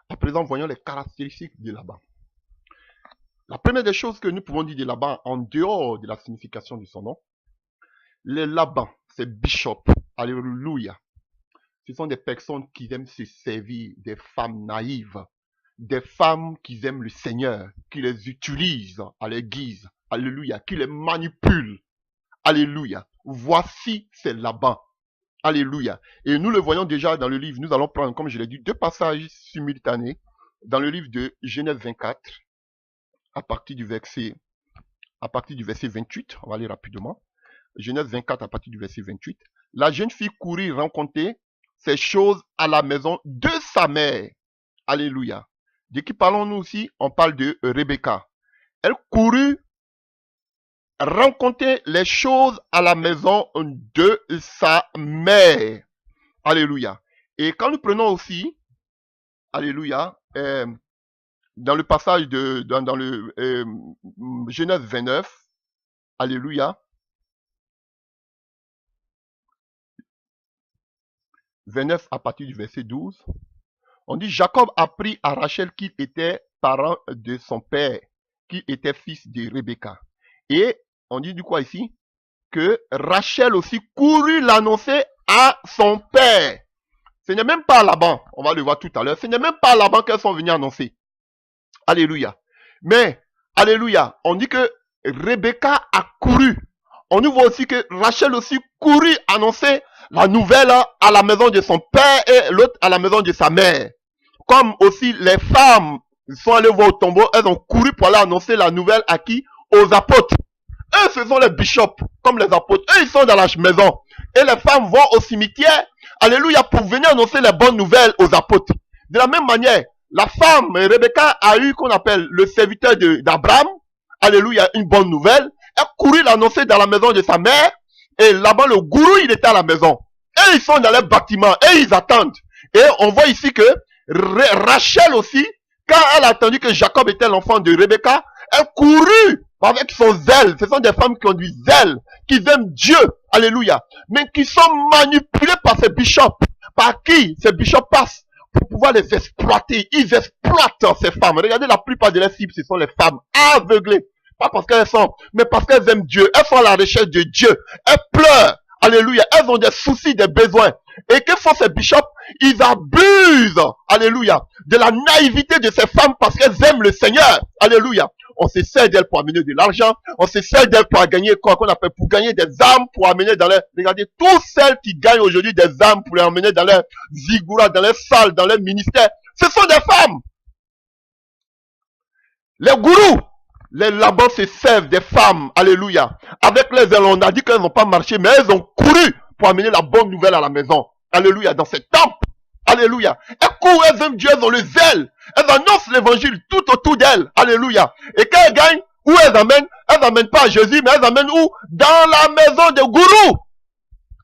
À présent, voyons les caractéristiques de Laban. La première des choses que nous pouvons dire de Laban, en dehors de la signification de son nom, les Laban, c'est bishop. Alléluia. Ce sont des personnes qui aiment se servir des femmes naïves, des femmes qui aiment le Seigneur, qui les utilisent à leur guise. Alléluia. Qui les manipulent. Alléluia. Voici, c'est Laban. Alléluia. Et nous le voyons déjà dans le livre. Nous allons prendre, comme je l'ai dit, deux passages simultanés dans le livre de Genèse 24, à partir du verset 28. On va aller rapidement. Genèse 24 à partir du verset 28. La jeune fille courut rencontrer ces choses à la maison de sa mère. Alléluia. De qui parlons-nous aussi? On parle de Rebecca. Elle courut rencontrer les choses à la maison de sa mère. Alléluia. Et quand nous prenons aussi, alléluia, dans le passage dans le Genèse 29, alléluia, 29 à partir du verset 12, on dit Jacob apprit à Rachel qu'il était parent de son père, qu'il était fils de Rebecca. Et on dit du quoi ici? Que Rachel aussi courut l'annoncer à son père. Ce n'est même pas Laban, on va le voir tout à l'heure, ce n'est même pas Laban qu'elles sont venues annoncer. Alléluia. Mais, alléluia, on dit que Rebecca a couru. On nous voit aussi que Rachel aussi courut annoncer la nouvelle à la maison de son père et l'autre à la maison de sa mère. Comme aussi les femmes sont allées voir au tombeau, elles ont couru pour aller annoncer la nouvelle à qui? Aux apôtres. Eux, ce sont les bishops, comme les apôtres. Eux, ils sont dans la maison. Et les femmes vont au cimetière, alléluia, pour venir annoncer les bonnes nouvelles aux apôtres. De la même manière, la femme, Rebecca, a eu qu'on appelle le serviteur d'Abraham, alléluia, une bonne nouvelle. Elle courut l'annoncer dans la maison de sa mère. Et là-bas, le gourou, il était à la maison. Et ils sont dans les bâtiments. Et ils attendent. Et on voit ici que Rachel aussi, quand elle a entendu que Jacob était l'enfant de Rebecca, elle courut avec son zèle. Ce sont des femmes qui ont du zèle, qui aiment Dieu, alléluia, mais qui sont manipulées par ces bishops. Par qui ces bishops passent pour pouvoir les exploiter. Ils exploitent ces femmes. Regardez, la plupart de leurs cibles, ce sont les femmes aveuglées. Pas parce qu'elles sont, mais parce qu'elles aiment Dieu. Elles sont à la recherche de Dieu. Elles pleurent. Alléluia. Elles ont des soucis, des besoins. Et que font ces bishops? Ils abusent, alléluia, de la naïveté de ces femmes parce qu'elles aiment le Seigneur. Alléluia. On se sert d'elles pour amener de l'argent. On se sert d'elles pour gagner quoi qu'on appelle, pour gagner des âmes, pour amener dans les, regardez, toutes celles qui gagnent aujourd'hui des âmes pour les emmener dans les zigouras, dans les salles, dans les ministères. Ce sont des femmes. Les gourous, les Laban se servent des femmes, alléluia. Avec les ailes, on a dit qu'elles n'ont pas marché, mais elles ont couru pour amener la bonne nouvelle à la maison. Alléluia, dans ces temples. Alléluia. Elles courent, elles aiment Dieu, elles ont le zèle. Elles annoncent l'évangile tout autour d'elles. Alléluia. Et quand elles gagnent, où elles n'amènent pas à Jésus, mais elles amènent où? Dans la maison des gourous.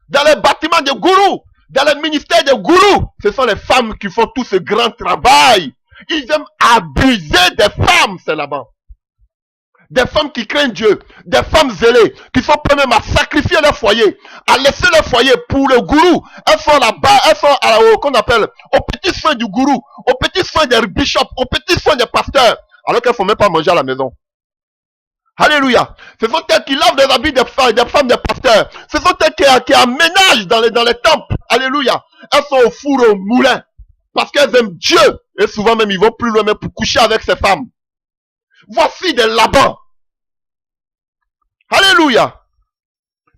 Dans les bâtiments des gourous. Dans les ministères des gourous. Ce sont les femmes qui font tout ce grand travail. Ils aiment abuser des femmes, c'est là-bas. Des femmes qui craignent Dieu, des femmes zélées, qui sont prêtes même à sacrifier leur foyer, à laisser leur foyer pour le gourou. Elles sont là-bas, elles sont qu'on appelle aux petits soins du gourou, aux petits soins des bishops, aux petits soins des pasteurs, alors qu'elles ne font même pas manger à la maison. Alléluia. Ce sont elles qui lavent les habits des femmes des pasteurs. Ce sont elles qui aménagent dans les temples. Alléluia. Elles sont au four, au moulin, parce qu'elles aiment Dieu. Et souvent même, ils vont plus loin même pour coucher avec ces femmes. Voici des Laban. Alléluia.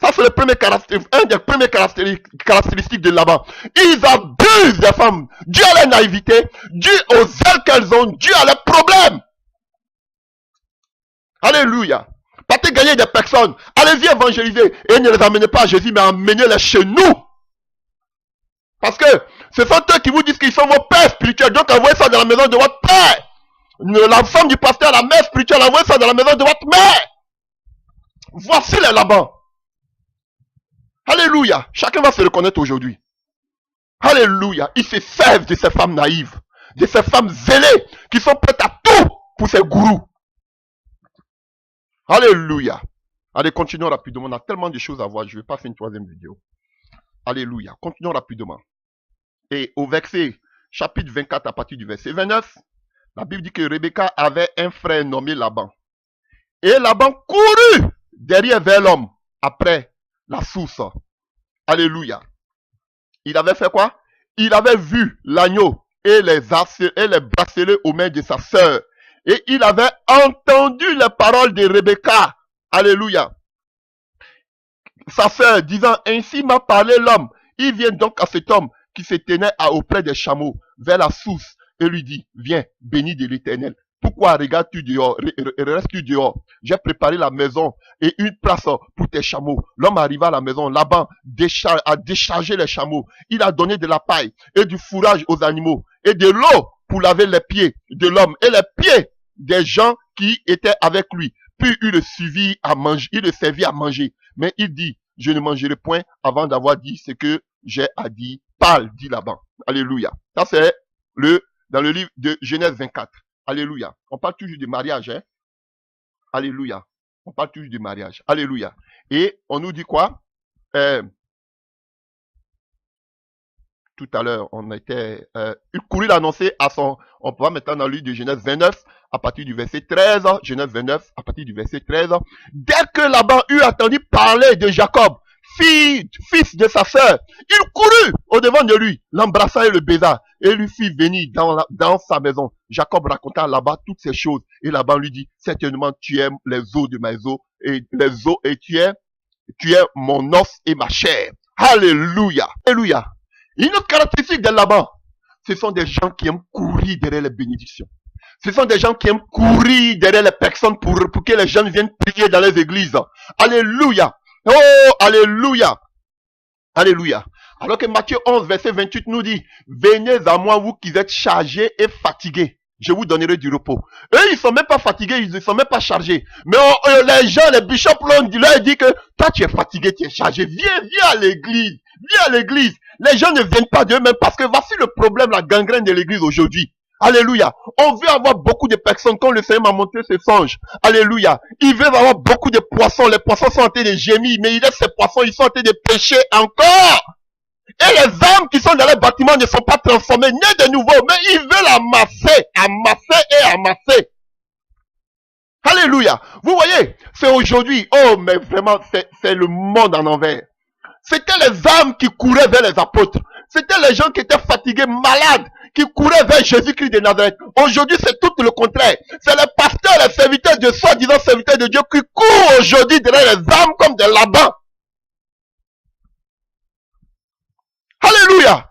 Ça, c'est le premier un des premières caractéristiques de Laban. Ils abusent des femmes. Dû à leur naïveté, dû aux zèles qu'elles ont, dû à leurs problèmes. Alléluia. Partez gagner des personnes. Allez-y évangéliser. Et ne les amenez pas à Jésus, mais amenez-les chez nous. Parce que ce sont eux qui vous disent qu'ils sont vos pères spirituels. Donc envoyez ça dans la maison de votre père. La femme du pasteur, la mère spirituelle, envoyez ça dans la maison de votre mère. Voici les Laban. Alléluia. Chacun va se reconnaître aujourd'hui. Alléluia. Ils se servent de ces femmes naïves, de ces femmes zélées, qui sont prêtes à tout pour ces gourous. Alléluia. Allez, continuons rapidement. On a tellement de choses à voir. Je ne vais pas faire une troisième vidéo. Alléluia. Continuons rapidement. Et au verset chapitre 24 à partir du verset 29, la Bible dit que Rebecca avait un frère nommé Laban. Et Laban courut derrière vers l'homme, après la source. Alléluia. Il avait fait quoi? Il avait vu l'agneau et les bracelets aux mains de sa sœur. Et il avait entendu les paroles de Rebecca. Alléluia. Sa sœur disant, ainsi m'a parlé l'homme. Il vient donc à cet homme qui se tenait auprès des chameaux, vers la source, et lui dit, viens, béni de l'Éternel. Pourquoi regardes-tu dehors, restes-tu dehors? J'ai préparé la maison et une place pour tes chameaux. L'homme arriva à la maison, Laban a déchargé les chameaux. Il a donné de la paille et du fourrage aux animaux et de l'eau pour laver les pieds de l'homme et les pieds des gens qui étaient avec lui. Puis il le servit à manger. Mais il dit, je ne mangerai point avant d'avoir dit ce que j'ai à dire. Parle, dit Laban. Alléluia. Ça c'est dans le livre de Genèse 24. Alléluia. On parle toujours de mariage, hein. Alléluia. On parle toujours de mariage. Alléluia. Et on nous dit quoi? Tout à l'heure, on était... il courut l'annoncer à son... On va maintenant dans le livre de Genèse 29, à partir du verset 13. Genèse 29, à partir du verset 13. Dès que Laban eut entendu parler de Jacob, fils de sa sœur, il courut au-devant de lui, l'embrassa et le baisa, et lui fit venir dans sa maison. Jacob raconta à Laban toutes ces choses, et Laban lui dit, certainement tu aimes les os de mes os, et les os, et tu es mon os et ma chair. Alléluia. Alléluia. Une autre caractéristique de Laban, ce sont des gens qui aiment courir derrière les bénédictions. Ce sont des gens qui aiment courir derrière les personnes pour que les jeunes viennent prier dans les églises. Alléluia. Oh, alléluia. Alléluia. Alors que Matthieu 11, verset 28 nous dit, venez à moi, vous qui êtes chargés et fatigués. Je vous donnerai du repos. Eux, ils ne sont même pas fatigués, ils ne sont même pas chargés. Mais les gens, les bishops leur dit que toi, tu es fatigué, tu es chargé. Viens à l'église. Viens à l'église. Les gens ne viennent pas d'eux-mêmes parce que voici le problème, la gangrène de l'église aujourd'hui. Alléluia. On veut avoir beaucoup de personnes, comme le Seigneur m'a montré ce songe. Alléluia. Ils veulent avoir beaucoup de poissons. Les poissons sont en train de gémir, mais ces poissons, ils sont en train de pêcher encore. Et les âmes qui sont dans les bâtiments ne sont pas transformées, nés de nouveau, mais ils veulent amasser. Alléluia. Vous voyez, c'est aujourd'hui, oh, mais vraiment, c'est le monde en envers. C'était les âmes qui couraient vers les apôtres. C'était les gens qui étaient fatigués, malades, qui couraient vers Jésus-Christ de Nazareth. Aujourd'hui, c'est tout le contraire. C'est les pasteurs, les serviteurs de soi-disant serviteurs de Dieu qui courent aujourd'hui derrière les âmes comme des Laban. Alléluia.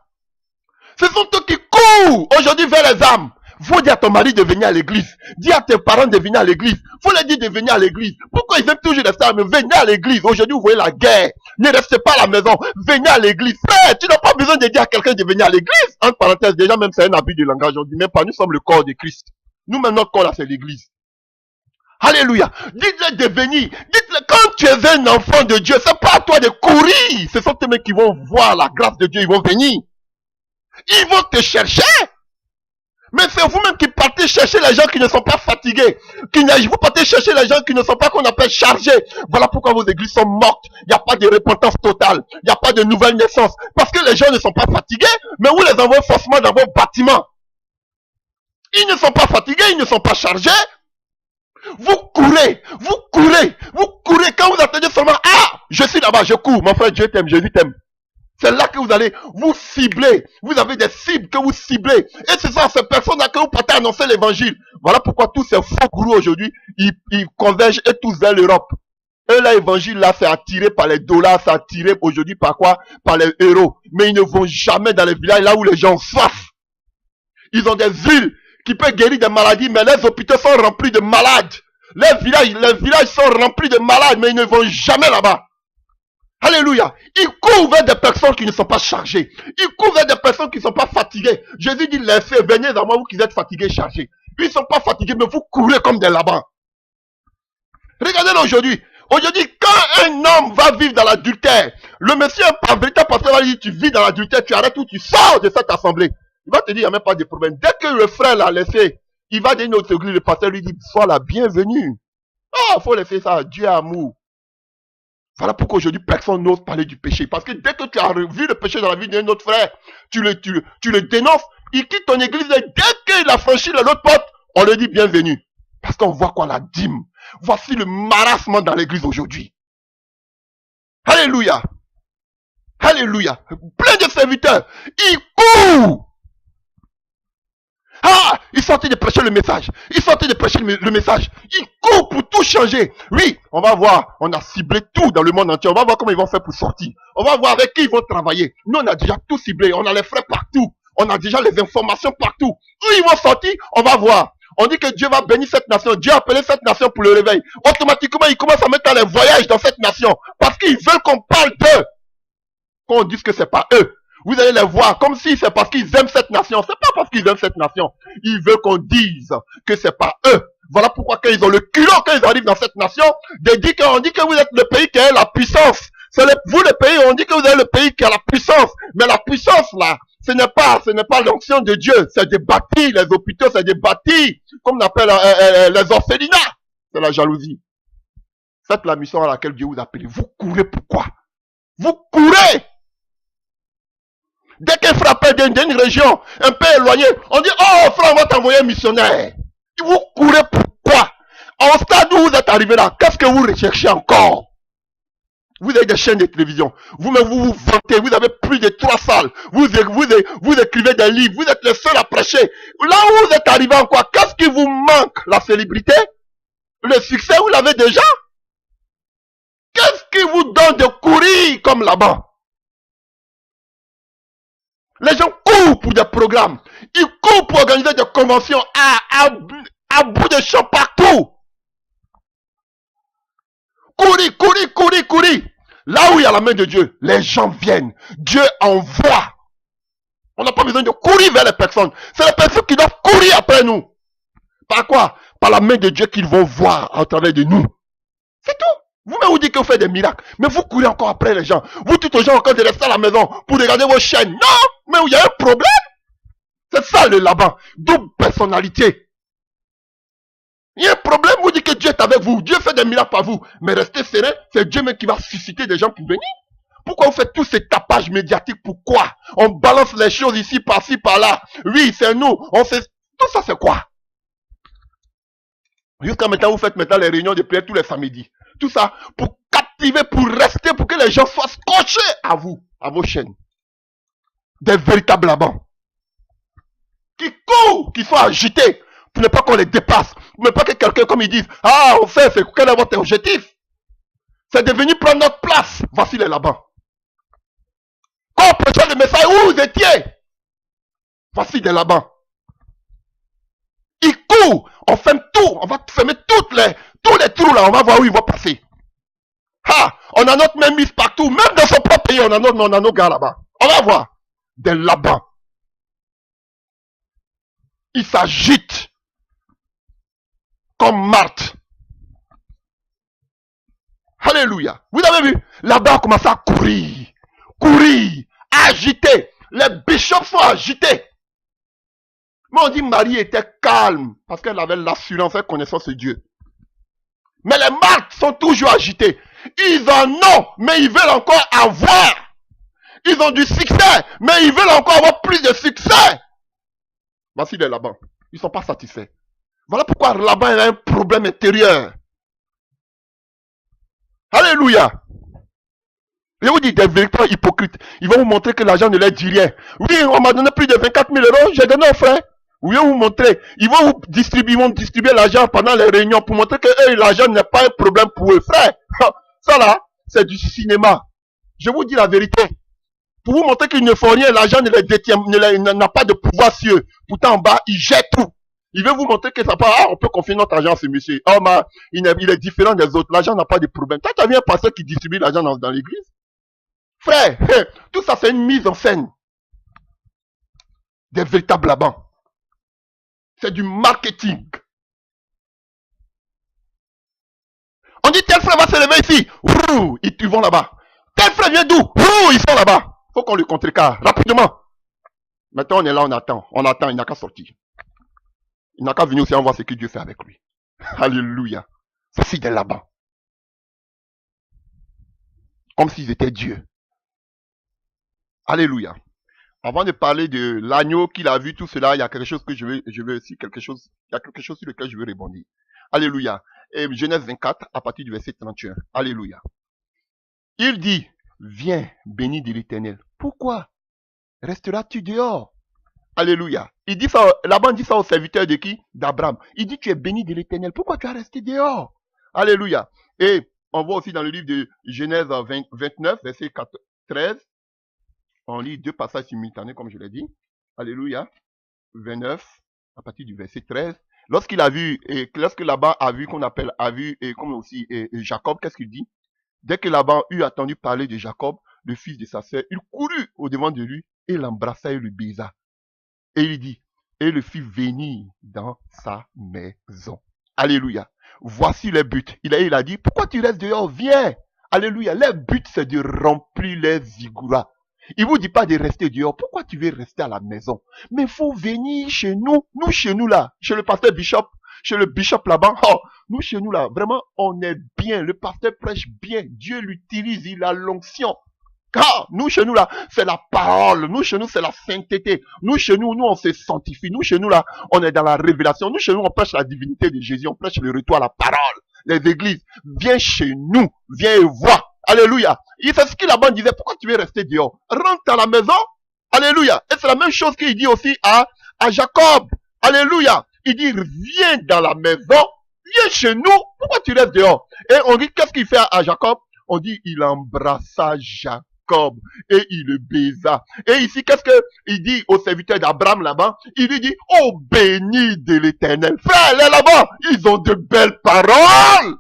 Ce sont eux qui courent aujourd'hui vers les âmes. Faut dire à ton mari de venir à l'église. Dis à tes parents de venir à l'église. Faut leur dire de venir à l'église. Pourquoi ils aiment toujours rester à la maison? Venez à l'église. Aujourd'hui, vous voyez la guerre. Ne restez pas à la maison. Venez à l'église. Frère, tu n'as pas besoin de dire à quelqu'un de venir à l'église. Entre parenthèses, déjà même c'est un abus de langage. On dit même pas, nous sommes le corps de Christ. Nous, même notre corps là, c'est l'église. Alléluia. Dites-leur de venir. Dites-leur, quand tu es un enfant de Dieu, c'est pas à toi de courir. Ce sont eux mêmes qui vont voir la grâce de Dieu. Ils vont venir. Ils vont te chercher. Mais c'est vous-même qui partez chercher les gens qui ne sont pas fatigués. Vous partez chercher les gens qui ne sont pas qu'on appelle chargés. Voilà pourquoi vos églises sont mortes. Il n'y a pas de repentance totale. Il n'y a pas de nouvelle naissance. Parce que les gens ne sont pas fatigués, mais vous les envoyez forcément dans vos bâtiments. Ils ne sont pas fatigués, ils ne sont pas chargés. Vous courez. Quand vous attendez seulement, ah, je suis là-bas, je cours. Mon frère, Dieu t'aime, Jésus t'aime. C'est là que vous allez vous cibler. Vous avez des cibles que vous ciblez. Et c'est ça, ces personnes-là que vous partez annoncer l'évangile. Voilà pourquoi tous ces faux gourous aujourd'hui, ils convergent et tous vers l'Europe. Et l'évangile là, c'est attiré par les dollars, c'est attiré aujourd'hui par quoi? Par les euros. Mais ils ne vont jamais dans les villages là où les gens souffrent. Ils ont des huiles qui peuvent guérir des maladies, mais les hôpitaux sont remplis de malades. Les villages sont remplis de malades, mais ils ne vont jamais là-bas. Alléluia. Ils courent vers des personnes qui ne sont pas chargées. Ils courent vers des personnes qui ne sont pas fatiguées. Jésus dit, laissez, venez à moi, vous qui êtes fatigués, chargés. Ils ne sont pas fatigués, mais vous courez comme des Labans. Regardez-le aujourd'hui. Aujourd'hui, quand un homme va vivre dans l'adultère, le monsieur, en vérité, pasteur va dire, tu vis dans l'adultère, tu arrêtes tout, tu sors de cette assemblée. Il va te dire, il n'y a même pas de problème. Dès que le frère l'a laissé, il va dire une autre église, le pasteur lui dit, sois la bienvenue. Ah, il faut laisser ça, Dieu amour. Voilà pourquoi aujourd'hui personne n'ose parler du péché. Parce que dès que tu as vu le péché dans la vie d'un autre frère, tu le dénonces, Il quitte ton église et dès qu'il a franchi l'autre porte, on lui dit bienvenue. Parce qu'on voit quoi, la dîme. Voici le marasme dans l'église aujourd'hui. Alléluia. Alléluia. Plein de serviteurs. Ils courent. Ah, ils sortaient de prêcher le message. Ils sortaient de prêcher le message. Ils courent pour tout changer. Oui, on va voir. On a ciblé tout dans le monde entier. On va voir comment ils vont faire pour sortir. On va voir avec qui ils vont travailler. Nous, on a déjà tout ciblé. On a les frais partout. On a déjà les informations partout. Où ils vont sortir, on va voir. On dit que Dieu va bénir cette nation. Dieu a appelé cette nation pour le réveil. Automatiquement, ils commencent à mettre les voyages dans cette nation. Parce qu'ils veulent qu'on parle d'eux. Qu'on dise que c'est pas eux. Vous allez les voir comme si c'est parce qu'ils aiment cette nation. C'est pas parce qu'ils aiment cette nation. Ils veulent qu'on dise que c'est pas eux. Voilà pourquoi quand ils ont le culot, quand ils arrivent dans cette nation, on dit que vous êtes le pays qui a la puissance. Vous le pays, on dit que vous êtes le pays qui a la puissance. Mais la puissance là, ce n'est pas l'onction de Dieu. C'est des bâtis, les hôpitaux, c'est des bâtis, comme on appelle les orphelinats. C'est la jalousie. Faites la mission à laquelle Dieu vous appelle. Vous courez pourquoi? Vous courez! Dès qu'un frère appelle d'une région un peu éloignée, on dit, oh frère, on va t'envoyer un missionnaire. Et vous courez pourquoi? En stade où vous êtes arrivé là, qu'est-ce que vous recherchez encore? Vous avez des chaînes de télévision. Vous-même, vous vous vantez. Vous avez plus de 3 salles. Vous écrivez des livres. Vous êtes le seul à prêcher. Là où vous êtes arrivé en quoi? Qu'est-ce qui vous manque? La célébrité? Le succès, vous l'avez déjà? Qu'est-ce qui vous donne de courir comme là-bas? Les gens courent pour des programmes. Ils courent pour organiser des conventions à bout de champ partout. Courir, courir, courir, courir. Là où il y a la main de Dieu, les gens viennent. Dieu envoie. On n'a pas besoin de courir vers les personnes. C'est les personnes qui doivent courir après nous. Par quoi? Par la main de Dieu qu'ils vont voir à travers de nous. C'est tout. Vous-même vous dites que vous faites des miracles. Mais vous courez encore après les gens. Vous dites aux gens encore de rester à la maison pour regarder vos chaînes. Non, mais il y a un problème. C'est ça le Laban. Double personnalité. Il y a un problème, vous dites que Dieu est avec vous. Dieu fait des miracles par vous. Mais restez serein, c'est Dieu même qui va susciter des gens pour venir. Pourquoi vous faites tous ces tapages médiatiques? Pourquoi? On balance les choses ici, par-ci, par-là. Oui, c'est nous. On fait... Tout ça, c'est quoi? Jusqu'à maintenant, vous faites maintenant les réunions de prière tous les samedis. Tout ça pour captiver, pour rester, pour que les gens soient scotchés à vous, à vos chaînes. Des véritables labans. Qui courent, qui sont agités, pour ne pas qu'on les dépasse. Pour ne pas que quelqu'un, comme ils disent, ah, on fait, c'est quel est votre objectif? C'est de venir prendre notre place. Voici les labans. Quand on prêchait le message, où vous étiez? Voici des labans. Ils courent, on ferme tout, on va fermer tous les trous là, on va voir où ils vont passer. Ah, on a notre main mise partout, même dans son propre pays, on a nos gars là-bas. On va voir. Des labans. Ils s'agitent comme Marthe. Alléluia. Vous avez vu? Là-bas, on commence à courir. Courir. Agiter. Les bishops sont agités. Mais on dit Marie était calme parce qu'elle avait l'assurance et connaissance de Dieu. Mais les Marthes sont toujours agités. Ils en ont, mais ils veulent encore avoir. Ils ont du succès, mais ils veulent encore avoir plus de succès. Voici les Laban. Ils ne sont pas satisfaits. Voilà pourquoi Laban a un problème intérieur. Alléluia. Je vous dis, des véritables hypocrites. Ils vont vous montrer que l'argent ne leur dit rien. Oui, on m'a donné plus de 24 000 euros, j'ai donné au frère. Oui, vous montrer. Ils vont distribuer l'argent pendant les réunions pour montrer que eux, l'argent n'est pas un problème pour eux. Frère, ça là, c'est du cinéma. Je vous dis la vérité. Pour vous montrer qu'ils ne font rien, l'argent ne les détient, n'a pas de pouvoir sur eux. Pourtant, en bas, ils jettent tout. Il veut vous montrer que ça part, on peut confier notre argent à ce monsieur. Oh, mais il est différent des autres. L'argent n'a pas de problème. Toi, tu as vu un pasteur qui distribue l'argent dans l'église? Frère, tout ça, c'est une mise en scène. Des véritables labans. C'est du marketing. On dit tel frère va se lever ici. Ouh, ils vont là-bas. Tel frère vient d'où? Ouh, ils sont là-bas. Faut qu'on le contrecarre rapidement. Maintenant, on est là, on attend. On attend, il n'a qu'à sortir. Il n'a qu'à venir aussi, on voit ce que Dieu fait avec lui. Alléluia. Voici des là-bas. Comme s'ils étaient Dieu. Alléluia. Avant de parler de l'agneau qu'il a vu, tout cela, il y a quelque chose que je veux aussi, il y a quelque chose sur lequel je veux rebondir. Alléluia. Et Genèse 24, à partir du verset 31. Alléluia. Il dit, viens, béni de l'Éternel. Pourquoi resteras-tu dehors? Alléluia. Il dit ça, Laban dit ça au serviteur de qui? D'Abraham. Il dit, tu es béni de l'Éternel. Pourquoi tu as resté dehors? Alléluia. Et on voit aussi dans le livre de Genèse 29, verset 13. On lit deux passages simultanés, comme je l'ai dit. Alléluia. 29, à partir du verset 13. Lorsqu'il a vu, et lorsque Laban a vu et comme aussi Jacob, qu'est-ce qu'il dit? Dès que Laban eut entendu parler de Jacob, le fils de sa sœur, il courut au devant de lui et l'embrassa et le baisa. Et il dit, et le fit venir dans sa maison. Alléluia. Voici les buts. Il a dit, pourquoi tu restes dehors? Viens. Alléluia. Les buts, c'est de remplir les zigouras. Il vous dit pas de rester dehors. Pourquoi tu veux rester à la maison? Mais il faut venir chez nous. Nous, chez nous là. Chez le pasteur Bishop. Chez le Bishop là-bas. Oh, nous, chez nous là. Vraiment, on est bien. Le pasteur prêche bien. Dieu l'utilise. Il a l'onction. Car nous, chez nous, là, c'est la parole. Nous, chez nous, c'est la sainteté. Nous, chez nous, on se sanctifie. Nous, chez nous, là, on est dans la révélation. Nous, chez nous, on prêche la divinité de Jésus. On prêche le retour à la parole. Les églises, viens chez nous. Viens et vois. Alléluia. Et c'est ce qu'il Laban disait. Pourquoi tu veux rester dehors? Rentre à la maison. Alléluia. Et c'est la même chose qu'il dit aussi à Jacob. Alléluia. Il dit, viens dans la maison. Viens chez nous. Pourquoi tu restes dehors? Et on dit, qu'est-ce qu'il fait à Jacob? On dit, il embrassa Jacob. Et il le baisa. Et ici, qu'est-ce qu'il dit au serviteur d'Abraham là-bas? Il lui dit, oh béni de l'Éternel. Frère, là-bas, ils ont de belles paroles.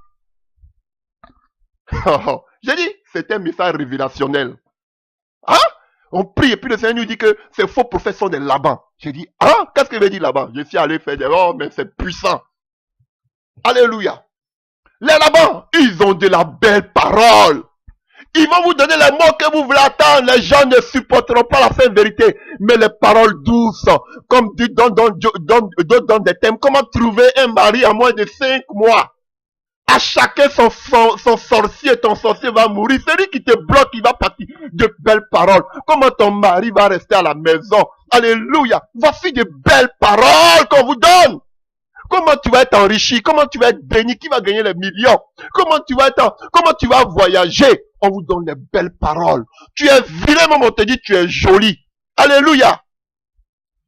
J'ai dit, c'est un message révélationnel. Hein? On prie et puis le Seigneur nous dit que ces faux prophètes sont des Labans. J'ai dit, hein? Qu'est-ce qu'il veut dire là-bas? Je suis allé faire des, oh, mais c'est puissant. Alléluia. Les Labans, ils ont de la belle parole. Ils vont vous donner les mots que vous voulez attendre. Les gens ne supporteront pas la sainte vérité. Mais les paroles douces, comme dit dans des thèmes. Comment trouver un mari à moins de 5 mois? À chacun son sorcier, ton sorcier va mourir. Celui qui te bloque, il va partir. De belles paroles. Comment ton mari va rester à la maison? Alléluia. Voici de belles paroles qu'on vous donne. Comment tu vas être enrichi? Comment tu vas être béni? Qui va gagner les millions? Comment tu vas voyager? On vous donne des belles paroles. Tu es vilain, même on te dit tu es joli. Alléluia.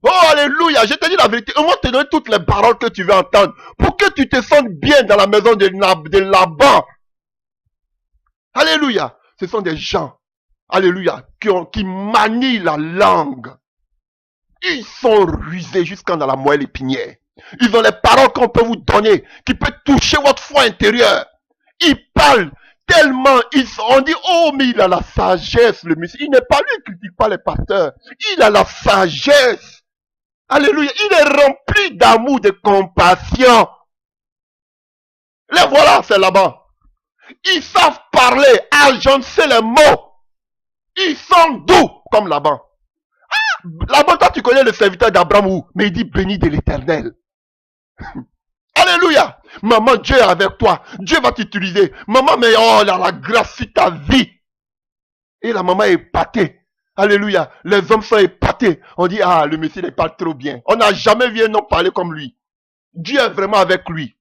Oh, alléluia. Je te dis la vérité. On va te donner toutes les paroles que tu veux entendre. Pour que tu te sentes bien dans la maison de Laban. Alléluia. Ce sont des gens. Alléluia. Qui manient la langue. Ils sont rusés jusqu'à dans la moelle épinière. Ils ont les paroles qu'on peut vous donner, qui peut toucher votre foi intérieure. Ils parlent tellement, on dit, oh, mais il a la sagesse, le monsieur. Il n'est pas lui qui critique pas les pasteurs. Il a la sagesse. Alléluia. Il est rempli d'amour, de compassion. Les voilà, c'est là-bas. Ils savent parler, agencer les mots. Ils sont doux, comme là-bas. Là-bas, toi, tu connais le serviteur d'Abraham où? Mais il dit, béni de l'Éternel. Alléluia. Maman, Dieu est avec toi. Dieu va t'utiliser. Maman, mais oh, la grâce sur ta vie. Et la maman est épatée. Alléluia. Les hommes sont épatés. On dit, ah, le Messie n'est pas trop bien. On n'a jamais vu un homme parler comme lui. Dieu est vraiment avec lui.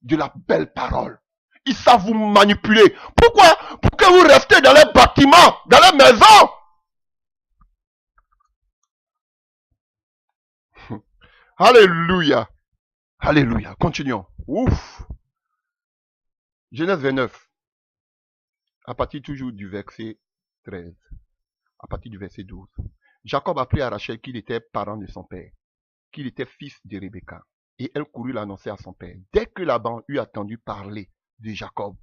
De la belle parole. Ils savent vous manipuler. Pourquoi? Pour que vous restez dans les bâtiments, dans les maisons. Alléluia. Alléluia. Continuons. Ouf. Genèse 29. À partir toujours du verset 13. À partir du verset 12. Jacob apprit à Rachel qu'il était parent de son père, qu'il était fils de Rebecca. Et elle courut l'annoncer à son père. Dès que Laban eut entendu parler de Jacob,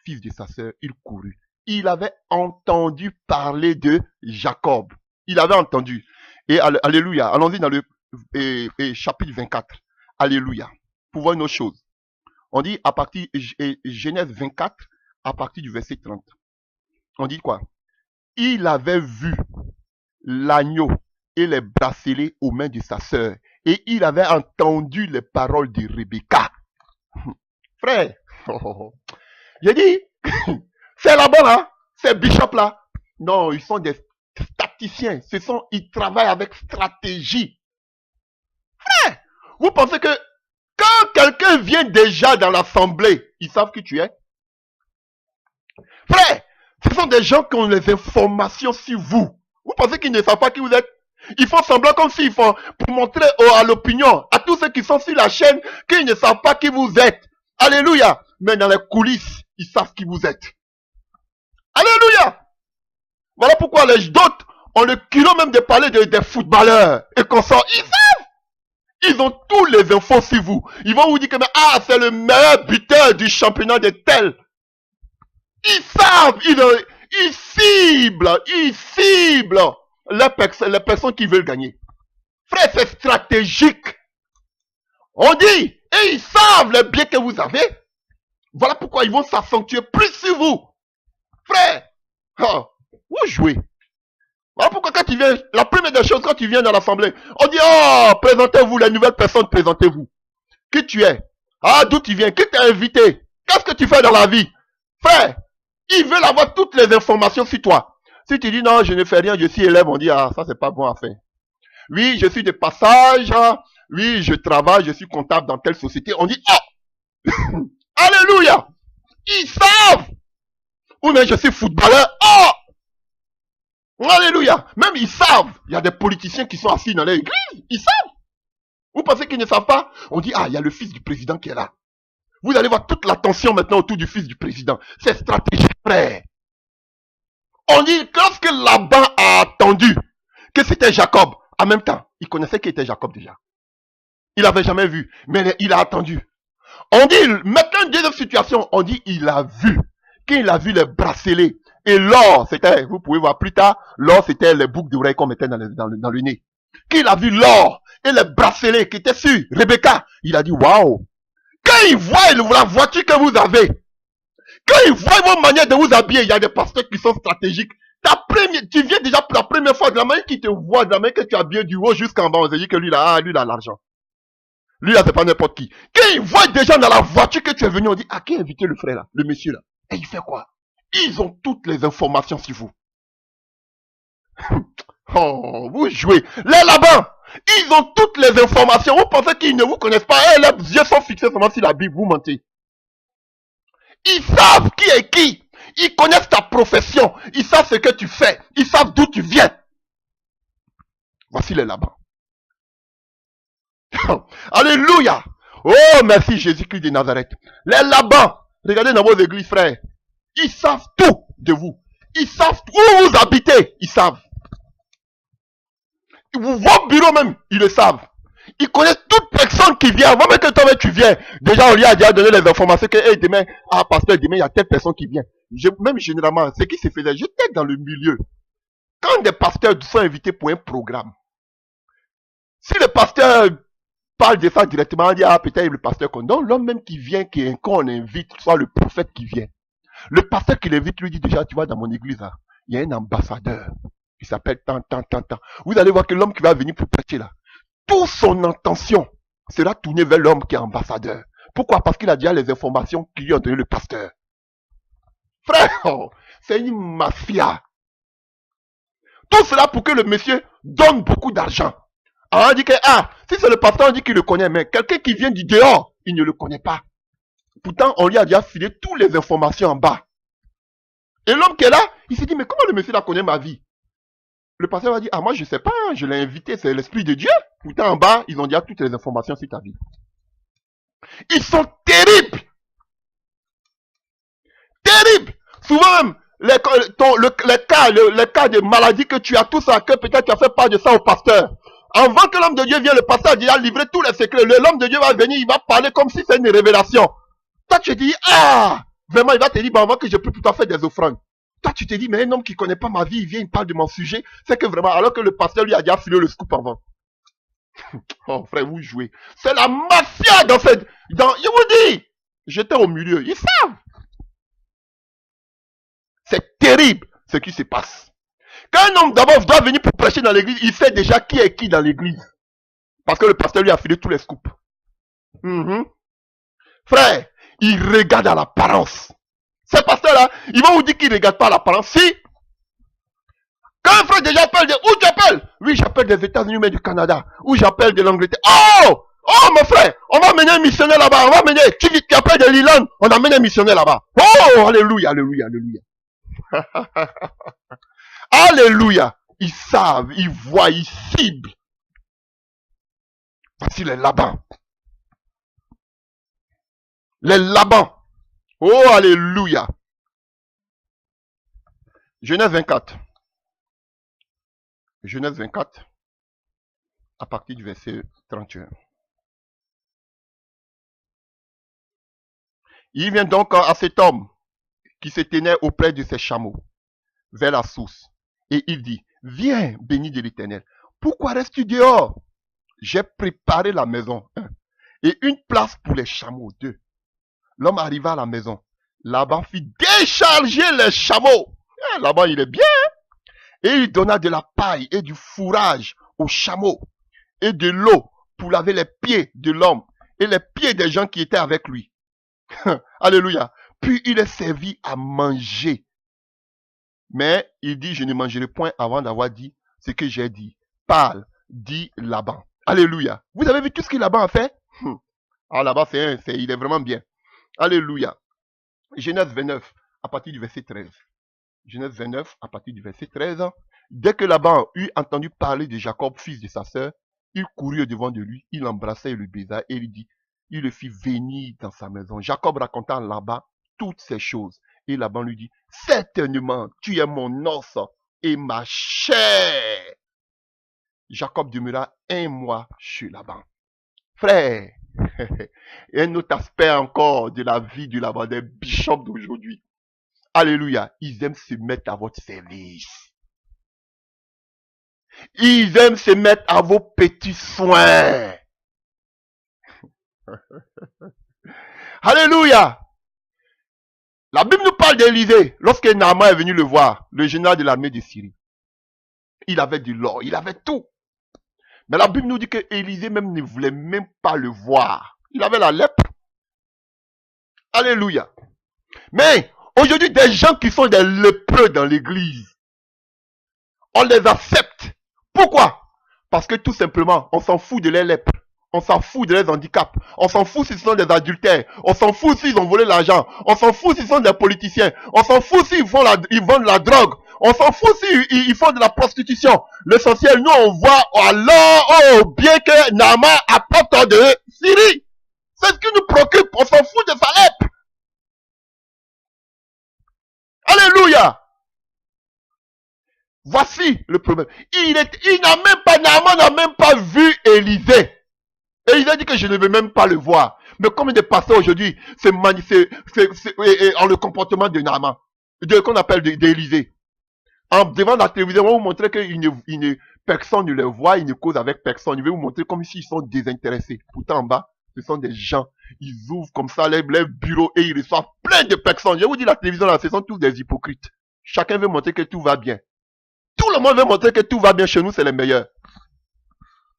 fils de sa sœur, il courut. Il avait entendu parler de Jacob. Il avait entendu. Et alléluia. Allons-y dans le chapitre 24. Alléluia. Pour voir une autre chose. On dit à partir Genèse 24, à partir du verset 30. On dit quoi? Il avait vu l'agneau et les bracelets aux mains de sa sœur. Et il avait entendu les paroles de Rebecca. Frère, j'ai dit, c'est là-bas là, ces bishops là. Non, ils sont des tacticiens. Ils travaillent avec stratégie. Frère, vous pensez que quand quelqu'un vient déjà dans l'assemblée, ils savent qui tu es? Frère, ce sont des gens qui ont les informations sur vous. Vous pensez qu'ils ne savent pas qui vous êtes? Ils font semblant comme s'ils font pour montrer à l'opinion, à tous ceux qui sont sur la chaîne, qu'ils ne savent pas qui vous êtes. Alléluia. Mais dans les coulisses, ils savent qui vous êtes. Alléluia. Voilà pourquoi les d'autres ont le culot même de parler des footballeurs et qu'on sort. Ils savent. Ils ont tous les infos sur vous. Ils vont vous dire que c'est le meilleur buteur du championnat de tel. Ils savent. Ils ciblent les personnes qui veulent gagner. Frère, c'est stratégique. On dit, et ils savent les biens que vous avez. Voilà pourquoi ils vont s'accentuer plus sur vous. Frère, vous jouez. Voilà pourquoi quand tu viens, la première des choses, quand tu viens dans l'assemblée, on dit, présentez-vous, les nouvelles personnes, présentez-vous. Qui tu es? D'où tu viens? Qui t'a invité? Qu'est-ce que tu fais dans la vie? Frère, ils veulent avoir toutes les informations sur toi. Si tu dis, non, je ne fais rien, je suis élève, on dit, ça c'est pas bon à faire. Oui, je suis de passage, oui, je travaille, je suis comptable dans telle société. On dit, alléluia! Ils savent! Ou bien je suis footballeur, alléluia! Même ils savent. Il y a des politiciens qui sont assis dans l'église. Ils savent. Vous pensez qu'ils ne savent pas? On dit, il y a le fils du président qui est là. Vous allez voir toute l'attention maintenant autour du fils du président. C'est stratégique, frère. On dit, lorsque Laban a attendu que c'était Jacob, en même temps, il connaissait qui était Jacob déjà. Il n'avait jamais vu, mais il a attendu. On dit, maintenant, deuxième situation, on dit, il a vu. Quand il a vu les bracelets, et l'or, c'était, vous pouvez voir plus tard, l'or, c'était les boucles d'oreilles qu'on mettait dans le nez. Quand il a vu l'or et les bracelets qui étaient sur Rebecca, il a dit, waouh. Quand il voit la voiture que vous avez, quand il voit vos manières de vous habiller, il y a des pasteurs qui sont stratégiques. Tu viens déjà pour la première fois, de la manière qu'il te voit, de la manière que tu es habillé du haut jusqu'en bas, on se dit que lui là, lui là, l'argent. Lui là, c'est pas n'importe qui. Quand il voit déjà dans la voiture que tu es venu, on dit, qui a invité le frère là, le monsieur là? Et il fait quoi? Ils ont toutes les informations sur vous. Vous jouez. Les là-bas, ils ont toutes les informations. Vous pensez qu'ils ne vous connaissent pas? Les yeux sont fixés seulement sur la Bible, vous mentez. Ils savent qui est qui. Ils connaissent ta profession. Ils savent ce que tu fais. Ils savent d'où tu viens. Voici les là-bas. Alléluia. Oh, merci Jésus-Christ de Nazareth. Les là-bas, regardez dans vos églises, frères. Ils savent tout de vous. Ils savent où vous habitez. Ils savent. Vos bureaux même, ils le savent. Ils connaissent toute personne qui vient. Avant même que toi tu viens. Déjà, on lui a déjà donné les informations que demain, pasteur, demain, il y a telle personne qui vient. Même généralement, ce qui se faisait, j'étais dans le milieu. Quand des pasteurs sont invités pour un programme, si le pasteur parle de ça directement, on dit, peut-être le pasteur qu'on donne, l'homme même qui vient, qu'on invite, soit le prophète qui vient. Le pasteur qui l'invite lui dit déjà, tu vois, dans mon église, là, il y a un ambassadeur. Il s'appelle tant. Vous allez voir que l'homme qui va venir pour prêcher là, toute son intention sera tournée vers l'homme qui est ambassadeur. Pourquoi? Parce qu'il a déjà les informations qu'il lui a donné le pasteur. Frère, c'est une mafia. Tout cela pour que le monsieur donne beaucoup d'argent. Alors on dit que, si c'est le pasteur, on dit qu'il le connaît, mais quelqu'un qui vient du dehors, il ne le connaît pas. Pourtant, on lui a déjà filé toutes les informations en bas. Et l'homme qui est là, il s'est dit, mais comment le monsieur là connaît ma vie? Le pasteur va dire, moi je sais pas, je l'ai invité, c'est l'Esprit de Dieu. Pourtant en bas, ils ont déjà toutes les informations sur ta vie. Ils sont terribles. Terribles. Souvent même, les cas de maladie que tu as, tout ça, que peut-être tu as fait part de ça au pasteur. Avant que l'homme de Dieu vienne, le pasteur a déjà livré tous les secrets. L'homme de Dieu va venir, il va parler comme si c'est une révélation. Toi tu te dis, vraiment il va te dire, avant que je peux plutôt faire des offrandes. Toi, tu te dis, mais un homme qui ne connaît pas ma vie, il vient, il parle de mon sujet. C'est que vraiment, alors que le pasteur lui a déjà filé le scoop avant. Oh, frère, vous jouez. C'est la mafia dans cette... je vous dis, j'étais au milieu. Ils savent. C'est terrible ce qui se passe. Quand un homme d'abord doit venir pour prêcher dans l'église, il sait déjà qui est qui dans l'église. Parce que le pasteur lui a filé tous les scoops. Frère, il regarde à l'apparence. Ces pasteurs-là, ils vont vous dire qu'ils ne regardent pas l'apparence. Si, Quand un frère déjà appelle où tu appelles? Oui, j'appelle des États-Unis, mais du Canada. Ou j'appelle de l'Angleterre. Oh! Oh, mon frère, on va mener un missionnaire là-bas. On va mener, tu appelles de l'Irlande, on amène un missionnaire là-bas. Oh, alléluia, alléluia, alléluia. Alléluia. Ils savent, ils voient, ils ciblent. Voici les Labans. Les Labans. Oh, alléluia. Genèse 24. Genèse 24, à partir du verset 31. Il vient donc à cet homme qui se tenait auprès de ses chameaux, vers la source. Et il dit, viens, béni de l'Éternel. Pourquoi restes-tu dehors? J'ai préparé la maison, 1, et une place pour les chameaux, 2. L'homme arriva à la maison. Laban fit décharger les chameaux. Laban, il est bien. Et il donna de la paille et du fourrage aux chameaux et de l'eau pour laver les pieds de l'homme et les pieds des gens qui étaient avec lui. Alléluia. Puis il est servi à manger. Mais il dit, je ne mangerai point avant d'avoir dit ce que j'ai dit. Parle, dit Laban. Alléluia. Vous avez vu tout ce que Laban a fait? Ah, Laban, il est vraiment bien. Alléluia. Genèse 29, à partir du verset 13. Genèse 29, à partir du verset 13. Dès que Laban eut entendu parler de Jacob, fils de sa sœur, il courut au-devant de lui, il l'embrassa et le baisa, et il le fit venir dans sa maison. Jacob raconta à Laban toutes ces choses. Et Laban lui dit, certainement, tu es mon os et ma chair. Jacob demeura 1 mois chez Laban. Frère, un autre aspect encore de la vie de Laban, des bishops d'aujourd'hui. Alléluia, ils aiment se mettre à votre service. Ils aiment se mettre à vos petits soins. Alléluia. La Bible nous parle d'Élisée. Lorsque Naaman est venu le voir, le général de l'armée de Syrie, il avait de l'or, il avait tout. Mais la Bible nous dit que Élisée même ne voulait même pas le voir. Il avait la lèpre. Alléluia. Mais aujourd'hui, des gens qui sont des lépreux dans l'église, on les accepte. Pourquoi? Parce que tout simplement, on s'en fout de leurs lèpres. On s'en fout de leurs handicaps. On s'en fout s'ils sont des adultères. On s'en fout s'ils ont volé l'argent. On s'en fout s'ils sont des politiciens. On s'en fout s'ils vendent la drogue. On s'en fout s'ils font de la prostitution. L'essentiel, nous, on voit alors, bien que Naaman apporte de Syrie. C'est ce qui nous préoccupe. On s'en fout de sa lèpre. Alléluia. Voici le problème. Naaman n'a même pas vu Élisée. Et il a dit que je ne veux même pas le voir. Mais combien de pasteurs aujourd'hui c'est en le comportement de Naaman, qu'on appelle d'Élisée. En devant la télévision, on va vous montrer que personne ne les voit, ils ne causent avec personne. Il veut vous montrer comme s'ils sont désintéressés. Pourtant en bas, ce sont des gens. Ils ouvrent comme ça les bureaux et ils reçoivent plein de personnes. Je vous dis, la télévision là, ce sont tous des hypocrites. Chacun veut montrer que tout va bien. Tout le monde veut montrer que tout va bien chez nous, c'est les meilleurs.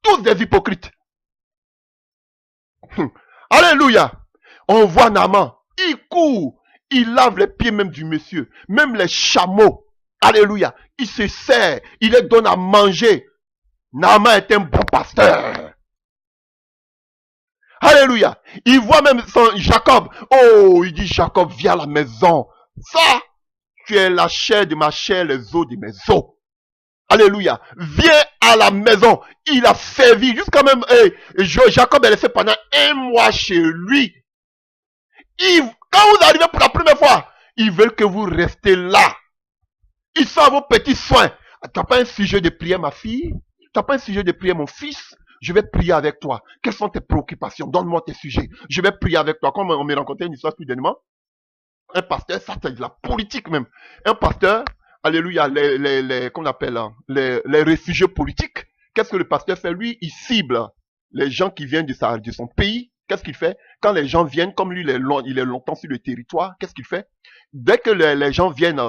Tous des hypocrites. Alléluia. On voit Naaman. Il court. Il lave les pieds même du monsieur. Même les chameaux. Alléluia. Il se sert. Il les donne à manger. Naaman est un bon pasteur. Alléluia. Il voit même son Jacob. Oh, il dit Jacob, viens à la maison. Ça, tu es la chair de ma chair, les os de mes os. Alléluia. Viens à la maison. Il a servi jusqu'à même... Jacob est resté pendant 1 mois chez lui. Quand vous arrivez pour la première fois, ils veulent que vous restez là. Ils sont à vos petits soins. Tu n'as pas un sujet de prière, ma fille? Tu n'as pas un sujet de prière, mon fils? Je vais prier avec toi. Quelles sont tes préoccupations? Donne-moi tes sujets. Je vais prier avec toi. Comme on m'a rencontré une histoire plus dernièrement. Un pasteur, ça c'est de la politique même. Un pasteur... Alléluia, qu'on appelle les réfugiés politiques. Qu'est-ce que le pasteur fait? Lui, il cible les gens qui viennent de son pays. Qu'est-ce qu'il fait? Quand les gens viennent, comme lui, il est longtemps sur le territoire, qu'est-ce qu'il fait? Dès que les gens viennent,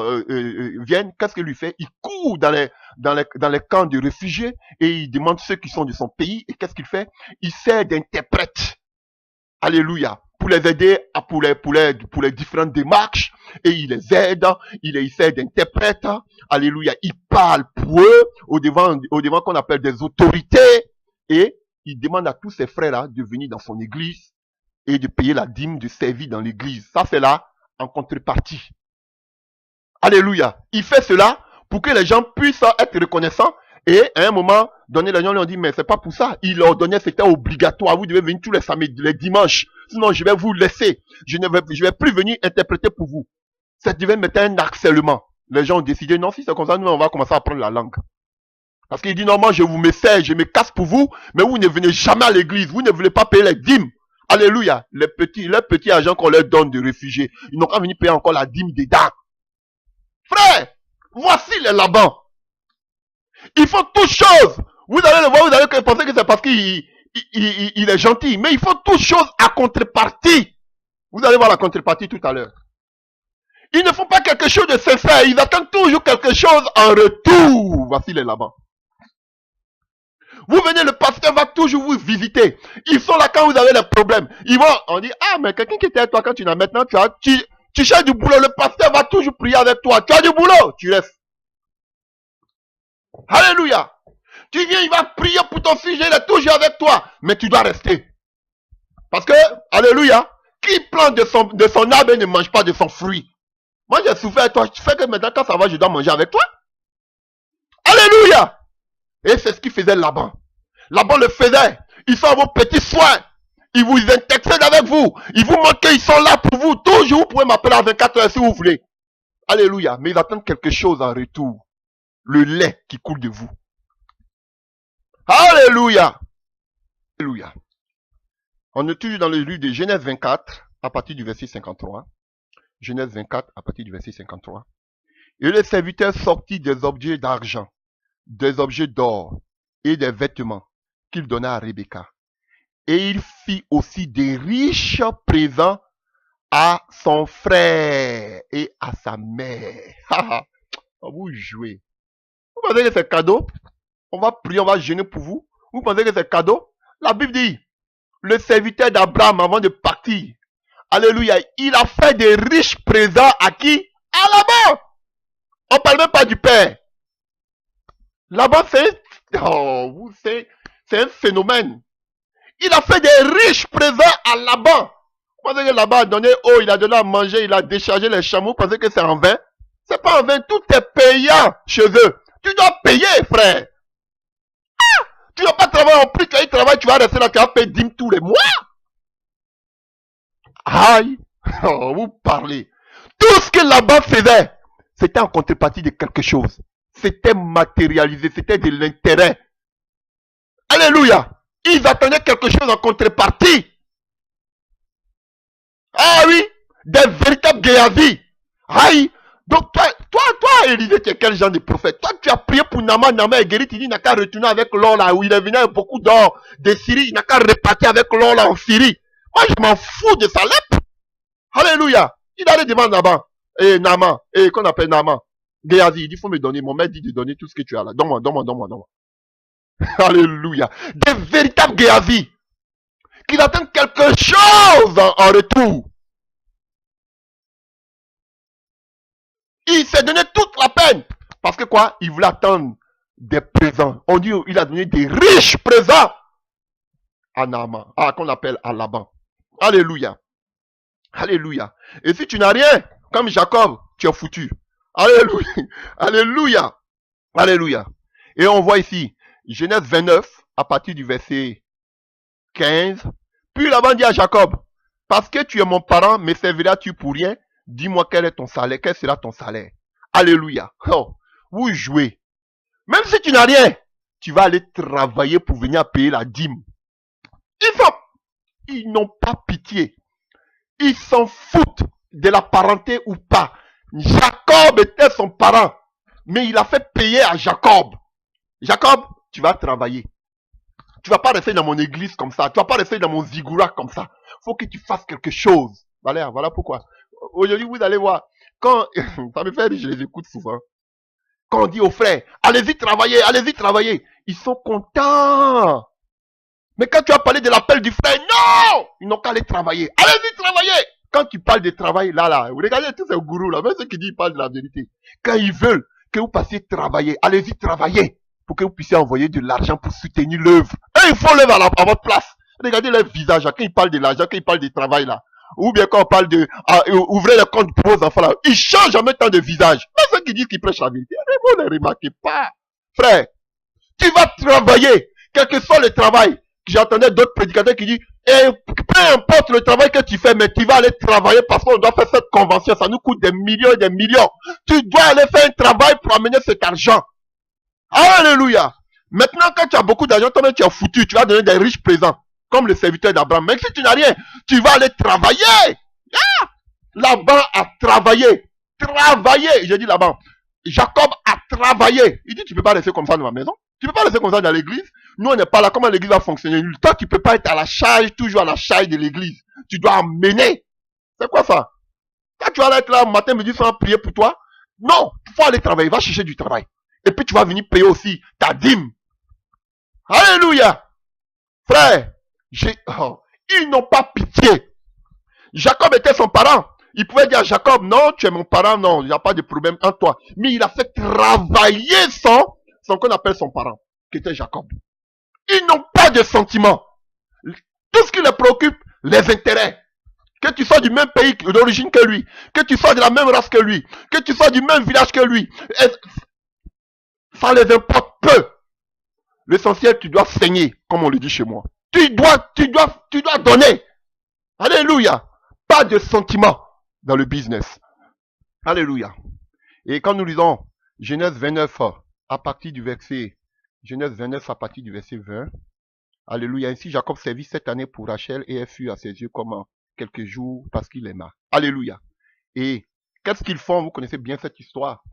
qu'est-ce qu'il lui fait? Il court dans les camps de réfugiés et il demande ceux qui sont de son pays. Et qu'est-ce qu'il fait? Il sert d'interprète. Alléluia. Pour les aider pour les différentes démarches. Et il les aide. Il fait d'interprètes. Alléluia. Il parle pour eux au devant qu'on appelle des autorités. Et il demande à tous ses frères de venir dans son église et de payer la dîme, de servir dans l'église. Ça, c'est là en contrepartie. Alléluia. Il fait cela pour que les gens puissent être reconnaissants. Et à un moment donné, les gens lui ont dit, mais c'est pas pour ça. Il leur donnait, c'était obligatoire. Vous devez venir tous les samedis, les dimanches. Sinon, je vais vous laisser. Je vais plus venir interpréter pour vous. Ça devait mettre un harcèlement. Les gens ont décidé, non, si c'est comme ça, nous, on va commencer à apprendre la langue. Parce qu'il dit, non, moi, je vous me sers, je me casse pour vous, mais vous ne venez jamais à l'église. Vous ne voulez pas payer les dîmes. Alléluia. Les petits agents qu'on leur donne de réfugiés, ils n'ont pas venu payer encore la dîme des dents. Frère, voici les Laban. Il faut toutes choses. Vous allez le voir, vous allez penser que c'est parce qu'il est gentil. Mais il faut toutes choses à contrepartie. Vous allez voir la contrepartie tout à l'heure. Ils ne font pas quelque chose de sincère. Ils attendent toujours quelque chose en retour. Voici les Laban. Vous venez, le pasteur va toujours vous visiter. Ils sont là quand vous avez des problèmes. Ils vont, on dit, ah, mais quelqu'un qui était avec toi quand tu n'as maintenant, tu cherches du boulot. Le pasteur va toujours prier avec toi. Tu as du boulot, tu restes. Alléluia. Tu viens, il va prier pour ton sujet, il est toujours avec toi. Mais tu dois rester. Parce que, alléluia, qui plante de son arbre et ne mange pas de son fruit. Moi, j'ai souffert avec toi. Tu fais que maintenant, quand ça va, je dois manger avec toi. Alléluia. Et c'est ce qu'il faisait là-bas. Là-bas, le faisait. Ils sont à vos petits soins. Ils vous intercèdent avec vous. Ils vous montrent qu'ils sont là pour vous. Toujours, vous pouvez m'appeler à 24 heures si vous voulez. Alléluia. Mais ils attendent quelque chose en retour. Le lait qui coule de vous. Alléluia. Alléluia. On est toujours dans le livre de Genèse 24, à partir du verset 53. Genèse 24, à partir du verset 53. Et le serviteur sortit des objets d'argent, des objets d'or et des vêtements qu'il donna à Rebecca. Et il fit aussi des riches présents à son frère et à sa mère. Vous jouez. Vous pensez que c'est cadeau? On va prier, on va jeûner pour vous. Vous pensez que c'est cadeau? La Bible dit, le serviteur d'Abraham avant de partir, alléluia, il a fait des riches présents à qui? À Laban. On ne parle même pas du père. Laban, c'est un phénomène. Il a fait des riches présents à Laban. Vous pensez que Laban a donné eau, il a donné à manger, il a déchargé les chameaux. Vous pensez que c'est en vain? C'est pas en vain, tout est payant chez eux. Tu dois payer, frère. Tu ne vas pas travailler en plus, quand il travaille, tu vas rester là, tu vas payer dîme tous les mois. Aïe, vous parlez. Tout ce que Laban faisait, c'était en contrepartie de quelque chose. C'était matérialisé, c'était de l'intérêt. Alléluia. Ils attendaient quelque chose en contrepartie. Ah oui, des véritables Géasi. Aïe. Donc toi, Élisée, tu es quel genre de prophète? Toi, tu as prié pour Naaman est guéri, tu dis, il n'a qu'à retourner avec l'or là, où il est venu avec beaucoup d'or de Syrie, il n'a qu'à repartir avec l'or là en Syrie. Moi, je m'en fous de sa lettre. Alléluia. Il allait demander là-bas. Et Naaman, qu'on appelle Naaman. Géasi, il dit, il faut me donner, mon maître dit de donner tout ce que tu as là. Donne-moi. Alléluia. Des véritables Géasi. Qui attendent quelque chose en retour. Il s'est donné toute la peine. Parce que quoi? Il voulait attendre des présents. On dit, il a donné des riches présents à Naaman. Qu'on appelle à Laban. Alléluia. Alléluia. Et si tu n'as rien, comme Jacob, tu es foutu. Alléluia. Alléluia. Alléluia. Et on voit ici, Genèse 29, à partir du verset 15. Puis Laban dit à Jacob, parce que tu es mon parent, me serviras-tu pour rien? Dis-moi quel est ton salaire, quel sera ton salaire? Alléluia. Oh, vous jouez. Même si tu n'as rien, tu vas aller travailler pour venir payer la dîme. Ils n'ont pas pitié. Ils s'en foutent de la parenté ou pas. Jacob était son parent, mais il a fait payer à Jacob. Jacob, tu vas travailler. Tu vas pas rester dans mon église comme ça. Tu vas pas rester dans mon zigourat comme ça. Faut que tu fasses quelque chose. Voilà pourquoi. Aujourd'hui, vous allez voir. Quand, ça me fait rire, je les écoute souvent. Quand on dit aux frères, allez-y travailler. Ils sont contents. Mais quand tu as parlé de l'appel du frère, non! Ils n'ont qu'à aller travailler. Allez-y travailler! Quand tu parles de travail, là, vous regardez tous ces gourous là, même ceux qui disent ils parlent de la vérité. Quand ils veulent que vous passiez travailler, allez-y travailler pour que vous puissiez envoyer de l'argent pour soutenir l'œuvre. Et ils font l'œuvre à votre place. Regardez leur visage là, quand ils parlent de l'argent, quand ils parlent du travail là. Ou bien quand on parle de ouvrez le compte pour vos enfants là. Ils changent en même temps de visage. Même ceux qui disent qu'ils prêchent la vérité, vous ne les remarquez pas. Frère, tu vas travailler, quel que soit le travail. J'entendais d'autres prédicateurs qui disent, peu importe le travail que tu fais, mais tu vas aller travailler parce qu'on doit faire cette convention. Ça nous coûte des millions et des millions. Tu dois aller faire un travail pour amener cet argent. Alléluia. Maintenant, quand tu as beaucoup d'argent, toi-même tu as foutu, tu vas donner des riches présents, comme le serviteur d'Abraham. Mais si tu n'as rien, tu vas aller travailler. Ah! Laban a travaillé. Travailler. J'ai dit Laban. Jacob a travaillé. Il dit, tu peux pas rester comme ça dans ma maison. Tu peux pas rester comme ça dans l'église. Nous, on n'est pas là. Comment l'église va fonctionner? Toi, tu peux pas être à la charge, toujours à la charge de l'église. Tu dois amener. C'est quoi ça? Quand tu vas être là, matin, midi, soir, prier pour toi. Non, il faut aller travailler. Va chercher du travail. Et puis, tu vas venir payer aussi ta dîme. Alléluia. Frère, ils n'ont pas pitié. Jacob était son parent. Il pouvait dire à Jacob, non, tu es mon parent, non, il n'y a pas de problème en toi. Mais il a fait travailler son qu'on appelle son parent, qui était Jacob. Ils n'ont pas de sentiments. Tout ce qui les préoccupe, les intérêts. Que tu sois du même pays d'origine que lui, que tu sois de la même race que lui, que tu sois du même village que lui, ça les importe peu. L'essentiel, tu dois saigner, comme on le dit chez moi. Tu dois donner. Alléluia. Pas de sentiments dans le business. Alléluia. Et quand nous lisons Genèse 29 à partir du verset, Genèse 29 à partir du verset 20, alléluia. Ainsi Jacob servit 7 années pour Rachel et elle fut à ses yeux comme quelques jours parce qu'il aima. Alléluia. Et qu'est-ce qu'ils font? Vous connaissez bien cette histoire.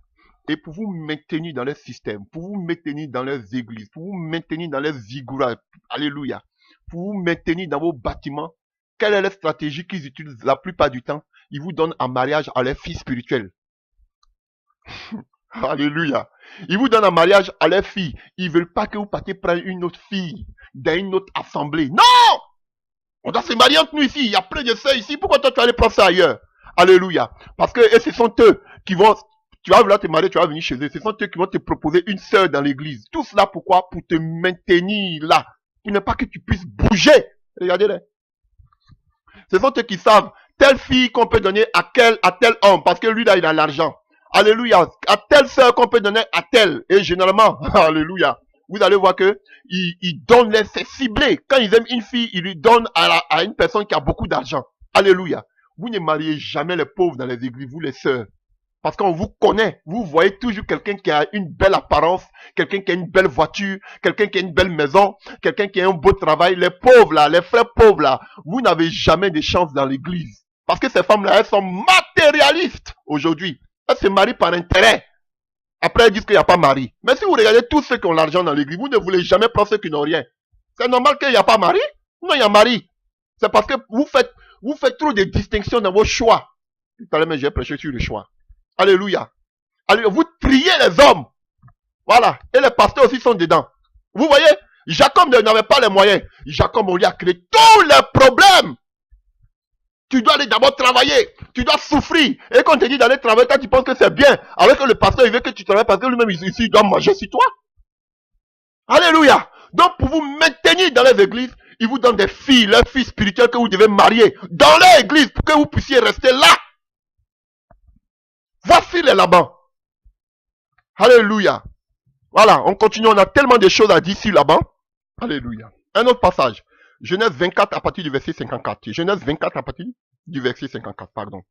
Et pour vous maintenir dans leur système, pour vous maintenir dans leurs églises, pour vous maintenir dans leurs zigouras, alléluia, pour vous maintenir dans vos bâtiments, quelle est la stratégie qu'ils utilisent la plupart du temps? Ils vous donnent en mariage à leurs filles spirituelles. Alléluia. Ils vous donnent en mariage à leurs filles. Ils ne veulent pas que vous partiez prendre une autre fille dans une autre assemblée. Non! On doit se marier entre nous ici. Il y a plein de sœurs ici. Pourquoi toi tu vas aller prendre ça ailleurs? Alléluia. Parce que ce sont eux qui vont... Tu vas vouloir te marier, tu vas venir chez eux. Ce sont eux qui vont te proposer une sœur dans l'église. Tout cela pourquoi? Pour te maintenir là. Pour ne pas que tu puisses bouger. Regardez-les. Ce sont eux qui savent telle fille qu'on peut donner à tel homme. Parce que lui là, il a l'argent. Alléluia. À telle sœur qu'on peut donner à tel. Et généralement, alléluia. Vous allez voir que ils donnent les, c'est ciblé. Quand ils aiment une fille, ils lui donnent à une personne qui a beaucoup d'argent. Alléluia. Vous ne mariez jamais les pauvres dans les églises, vous les sœurs. Parce qu'on vous connaît. Vous voyez toujours quelqu'un qui a une belle apparence, quelqu'un qui a une belle voiture, quelqu'un qui a une belle maison, quelqu'un qui a un beau travail. Les pauvres là, les frères pauvres là, vous n'avez jamais de chance dans l'église. Parce que ces femmes là, elles sont matérialistes aujourd'hui. Elles se marient par intérêt. Après, elles disent qu'il n'y a pas mari. Mais si vous regardez tous ceux qui ont l'argent dans l'église, vous ne voulez jamais prendre ceux qui n'ont rien. C'est normal qu'il n'y a pas mari? Non, il y a mari. C'est parce que vous faites trop de distinctions dans vos choix. Tout à l'heure, j'ai prêché sur le choix. Alléluia. Alléluia. Vous triez les hommes. Voilà. Et les pasteurs aussi sont dedans. Vous voyez, Jacob n'avait pas les moyens. Jacob, on lui a créé tous les problèmes. Tu dois aller d'abord travailler. Tu dois souffrir. Et quand on te dit d'aller travailler, toi tu penses que c'est bien. Alors que le pasteur, il veut que tu travailles parce que lui-même, ici, il doit manger sur toi. Alléluia. Donc, pour vous maintenir dans les églises, il vous donne des filles, leurs filles spirituelles que vous devez marier dans l'église pour que vous puissiez rester là. Voici les Laban. Alléluia. Voilà, on continue. On a tellement de choses à dire sur Laban. Alléluia. Un autre passage. Genèse 24 à partir du verset 54. Genèse 24 à partir du verset 54, pardon.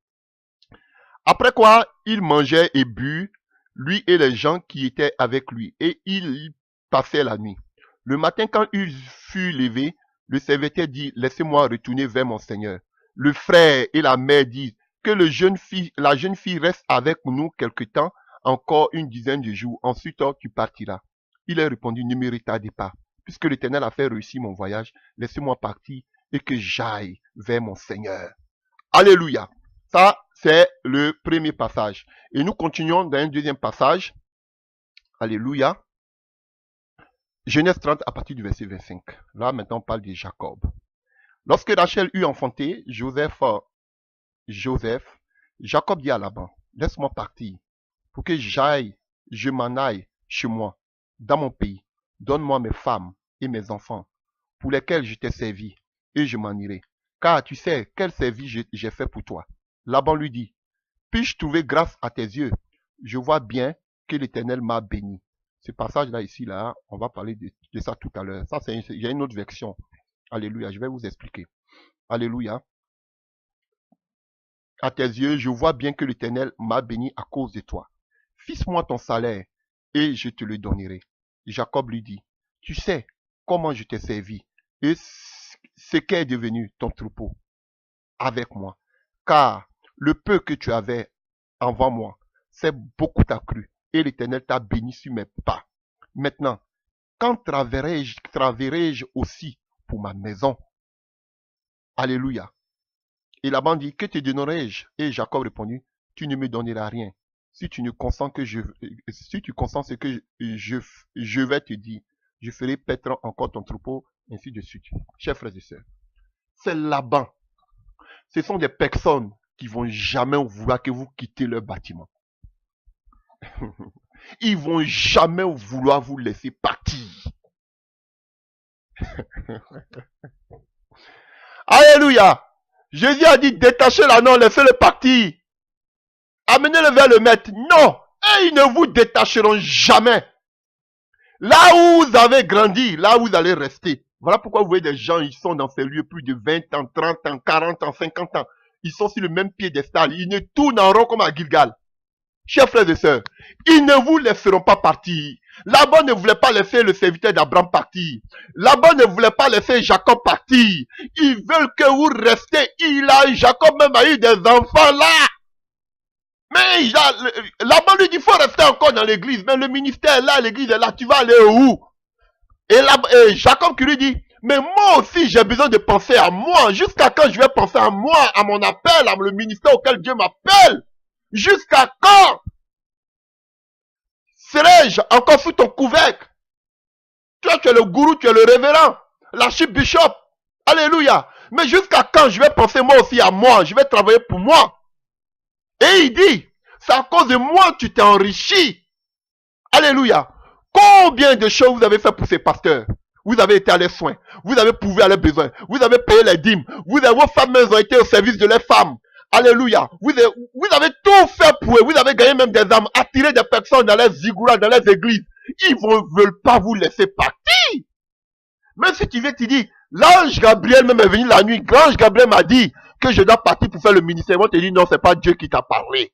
Après quoi, il mangeait et but, lui et les gens qui étaient avec lui, et il passait la nuit. Le matin, quand il fut levé, le serviteur dit, laissez-moi retourner vers mon Seigneur. Le frère et la mère disent, que la jeune fille reste avec nous quelque temps, encore une dizaine de jours, ensuite tu partiras. Il a répondu, ne me retardez pas, puisque l'Éternel a fait réussir mon voyage, laissez-moi partir et que j'aille vers mon Seigneur. Alléluia. Ça, c'est le premier passage. Et nous continuons dans un deuxième passage. Alléluia. Genèse 30 à partir du verset 25. Là, maintenant, on parle de Jacob. Lorsque Rachel eut enfanté Joseph, Jacob dit à Laban, laisse-moi partir pour que je m'en aille chez moi, dans mon pays. Donne-moi mes femmes et mes enfants, pour lesquels je t'ai servi, et je m'en irai. Car tu sais quel service j'ai fait pour toi. Laban lui dit, puis-je trouver grâce à tes yeux? Je vois bien que l'Éternel m'a béni. Ce passage-là, ici, là, on va parler de ça tout à l'heure. Ça, il y a une autre version. Alléluia, je vais vous expliquer. Alléluia. À tes yeux, je vois bien que l'Éternel m'a béni à cause de toi. Fixe-moi ton salaire et je te le donnerai. Jacob lui dit, tu sais comment je t'ai servi et ce qu'est devenu ton troupeau avec moi. Car le peu que tu avais avant moi, c'est beaucoup accru et l'Éternel t'a béni sur mes pas. Maintenant, quand travaillerai-je aussi pour ma maison? Alléluia. Et Laban dit, que te donnerai-je? Et Jacob répondit, tu ne me donneras rien. Si tu consens ce que je vais te dire, je ferai paître encore ton troupeau, ainsi de suite. Chers frères et sœurs, c'est Laban. Ce sont des personnes qui vont jamais vouloir que vous quittez leur bâtiment. Ils vont jamais vouloir vous laisser partir. Alléluia. Jésus a dit, détachez-la, non, laissez-le partir. Amenez-le vers le maître. Non. Et ils ne vous détacheront jamais. Là où vous avez grandi, là où vous allez rester. Voilà pourquoi vous voyez des gens, ils sont dans ces lieux plus de 20 ans, 30 ans, 40 ans, 50 ans. Ils sont sur le même piédestal. Ils ne tournent en rond comme à Gilgal. Chers frères et sœurs, ils ne vous laisseront pas partir. Laban ne voulait pas laisser le serviteur d'Abraham partir. Laban ne voulait pas laisser Jacob partir. Ils veulent que vous restez. Jacob même a eu des enfants là. Mais Laban lui dit, il faut rester encore dans l'église. Mais le ministère est là, l'église est là. Tu vas aller où? Et Jacob qui lui dit, mais moi aussi j'ai besoin de penser à moi. Jusqu'à quand je vais penser à moi, à mon appel, à le ministère auquel Dieu m'appelle? Jusqu'à quand serai-je encore sous ton couvercle? Toi, tu es le gourou, tu es le révérend, l'archibishop. Alléluia. Mais jusqu'à quand je vais penser moi aussi à moi? Je vais travailler pour moi. Et il dit, c'est à cause de moi que tu t'es enrichi. Alléluia. Combien de choses vous avez fait pour ces pasteurs? Vous avez été à leurs soins. Vous avez pourvu à leurs besoins. Vous avez payé les dîmes. Vos femmes ont été au service de leurs femmes. Alléluia. Vous avez tout fait pour eux. Vous avez gagné même des âmes, attiré des personnes dans les zigouras, dans les églises. Ils ne veulent pas vous laisser partir. Même si tu viens, tu dis, l'ange Gabriel même est venu la nuit. L'ange Gabriel m'a dit que je dois partir pour faire le ministère. Moi, je te dis, non, c'est pas Dieu qui t'a parlé.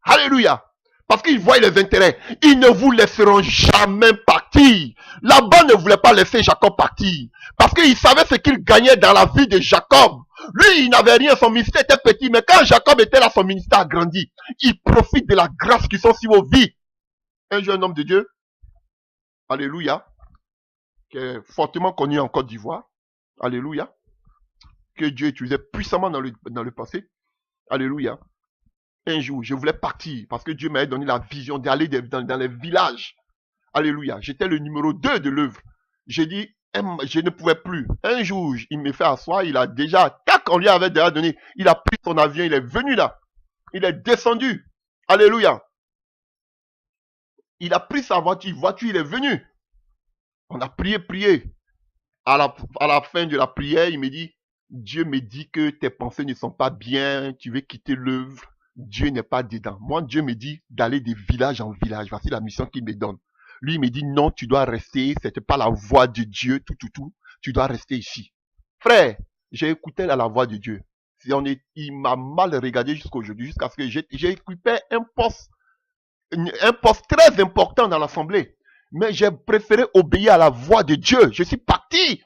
Alléluia. Parce qu'ils voient les intérêts. Ils ne vous laisseront jamais partir. Laban ne voulait pas laisser Jacob partir. Parce qu'il savait ce qu'il gagnait dans la vie de Jacob. Lui, il n'avait rien, son ministère était petit. Mais quand Jacob était là, son ministère a grandi. Il profite de la grâce qui sont sur vos vies. Un jeune homme de Dieu, alléluia, qui est fortement connu en Côte d'Ivoire, alléluia, que Dieu utilisait puissamment dans le passé, alléluia. Un jour, je voulais partir parce que Dieu m'avait donné la vision d'aller dans les villages. Alléluia. J'étais le numéro 2 de l'œuvre. J'ai dit, je ne pouvais plus. Un jour, il me fait asseoir. Il a déjà, tac, on lui avait déjà donné. Il a pris son avion, il est venu là. Il est descendu. Alléluia. Il a pris sa voiture, il est venu. On a prié. À la fin de la prière, il me dit, Dieu me dit que tes pensées ne sont pas bien, tu veux quitter l'œuvre. Dieu n'est pas dedans. Moi, Dieu me dit d'aller de village en village. Voici la mission qu'il me donne. Lui, il me dit non, tu dois rester. C'était pas la voix de Dieu, tout. Tu dois rester ici. Frère, j'ai écouté la voix de Dieu. Il m'a mal regardé jusqu'à aujourd'hui, jusqu'à ce que j'ai occupé un poste très important dans l'assemblée. Mais j'ai préféré obéir à la voix de Dieu. Je suis parti.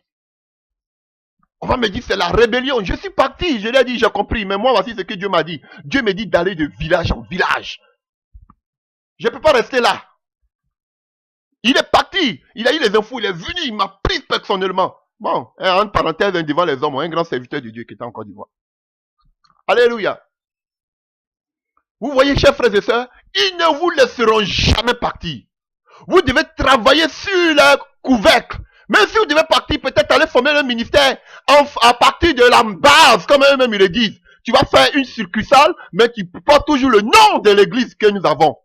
On va me dire c'est la rébellion. Je suis parti. Je lui ai dit, j'ai compris. Mais moi, voici ce que Dieu m'a dit. Dieu me dit d'aller de village en village. Je ne peux pas rester là. Il est parti. Il a eu les infos. Il est venu. Il m'a pris personnellement. Bon, entre parenthèses, devant les hommes, un grand serviteur de Dieu qui était en Côte d'Ivoire. Alléluia. Vous voyez, chers frères et sœurs, ils ne vous laisseront jamais partir. Vous devez travailler sur le couvercle. Même si vous devez partir, peut-être aller former un ministère à partir de la base, comme eux-mêmes ils le disent. Tu vas faire une succursale, mais tu portes toujours le nom de l'église que nous avons.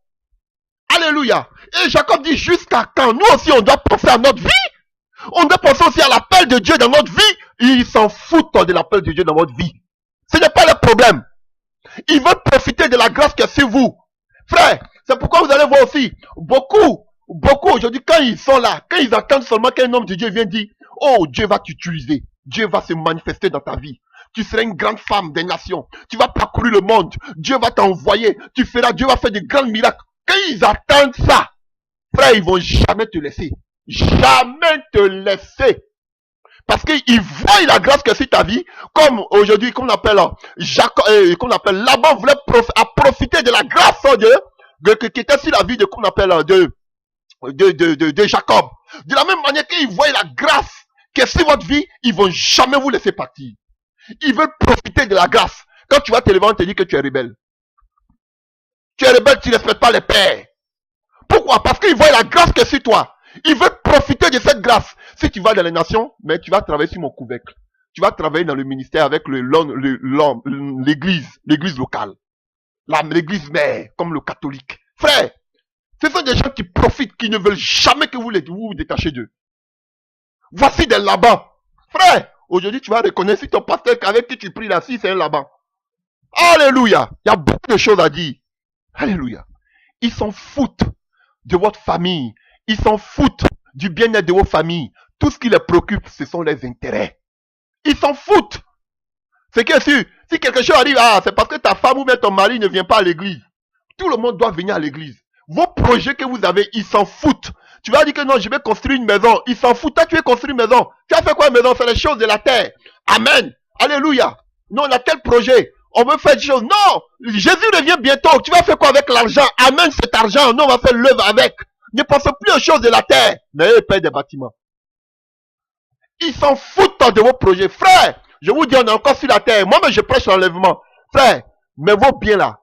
Alléluia. Et Jacob dit, jusqu'à quand? Nous aussi, on doit penser à notre vie. On doit penser aussi à l'appel de Dieu dans notre vie. Ils s'en foutent de l'appel de Dieu dans votre vie. Ce n'est pas le problème. Ils veulent profiter de la grâce qui est sur vous. Frère, c'est pourquoi vous allez voir aussi, beaucoup aujourd'hui, quand ils sont là, quand ils attendent seulement qu'un homme de Dieu vienne dire, oh, Dieu va t'utiliser. Dieu va se manifester dans ta vie. Tu seras une grande femme des nations. Tu vas parcourir le monde. Dieu va t'envoyer. Dieu va faire de grands miracles. Quand ils attendent ça, frère, ils vont jamais te laisser. Jamais te laisser. Parce qu'ils voient la grâce que c'est ta vie, comme aujourd'hui, qu'on appelle Laban voulait profiter de la grâce qui était sur la vie de, qu'on appelle de Jacob. De la même manière qu'ils voient la grâce qui est sur votre vie, ils vont jamais vous laisser partir. Ils veulent profiter de la grâce. Quand tu vas te lever, on te dit que tu es rebelle. Tu es rebelle, tu ne respectes pas les pères. Pourquoi? Parce qu'ils voient la grâce qui est sur toi. Ils veulent profiter de cette grâce. Si tu vas dans les nations, mais tu vas travailler sur mon couvercle. Tu vas travailler dans le ministère avec l'église locale. L'église mère, comme le catholique. Frère, ce sont des gens qui profitent, qui ne veulent jamais que vous vous détachiez d'eux. Voici des Laban. Frère, aujourd'hui tu vas reconnaître si ton pasteur avec qui tu pries là, si c'est un Laban. Alléluia. Il y a beaucoup de choses à dire. Alléluia. Ils s'en foutent de votre famille. Ils s'en foutent du bien-être de vos familles. Tout ce qui les préoccupe, ce sont les intérêts. Ils s'en foutent. C'est que si quelque chose arrive, c'est parce que ta femme ou bien ton mari ne vient pas à l'église. Tout le monde doit venir à l'église. Vos projets que vous avez, ils s'en foutent. Tu vas dire que non, je vais construire une maison. Ils s'en foutent. Toi, tu veux construire une maison. Tu as fait quoi une maison? C'est les choses de la terre. Amen. Alléluia. Non, on a tel projet. On veut faire des choses. Non. Jésus revient bientôt. Tu vas faire quoi avec l'argent? Amène cet argent. Nous, on va faire l'œuvre avec. Ne pensez plus aux choses de la terre. N'ayez pas des bâtiments. Ils s'en foutent de vos projets. Frère, je vous dis, on est encore sur la terre. Moi-même, je prêche l'enlèvement. Frère, mais vos biens là,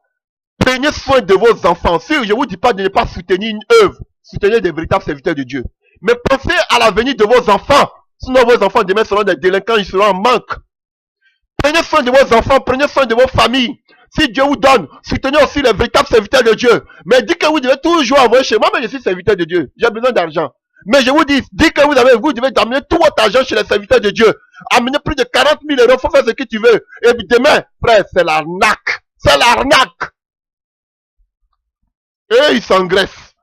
prenez soin de vos enfants. Si je vous dis pas de ne pas soutenir une œuvre, soutenez des véritables serviteurs de Dieu. Mais pensez à l'avenir de vos enfants. Sinon, vos enfants demain seront des délinquants, ils seront en manque. Prenez soin de vos enfants, prenez soin de vos familles. Si Dieu vous donne, soutenez aussi les véritables serviteurs de Dieu. Mais dites que vous devez toujours envoyer chez moi, mais je suis serviteur de Dieu. J'ai besoin d'argent. Mais je vous dis, dites que vous devez amener tout votre argent chez les serviteurs de Dieu. Amenez plus de 40 000 euros, faut faire ce que tu veux. Et puis demain, frère, c'est l'arnaque. C'est l'arnaque. Et ils s'engraissent.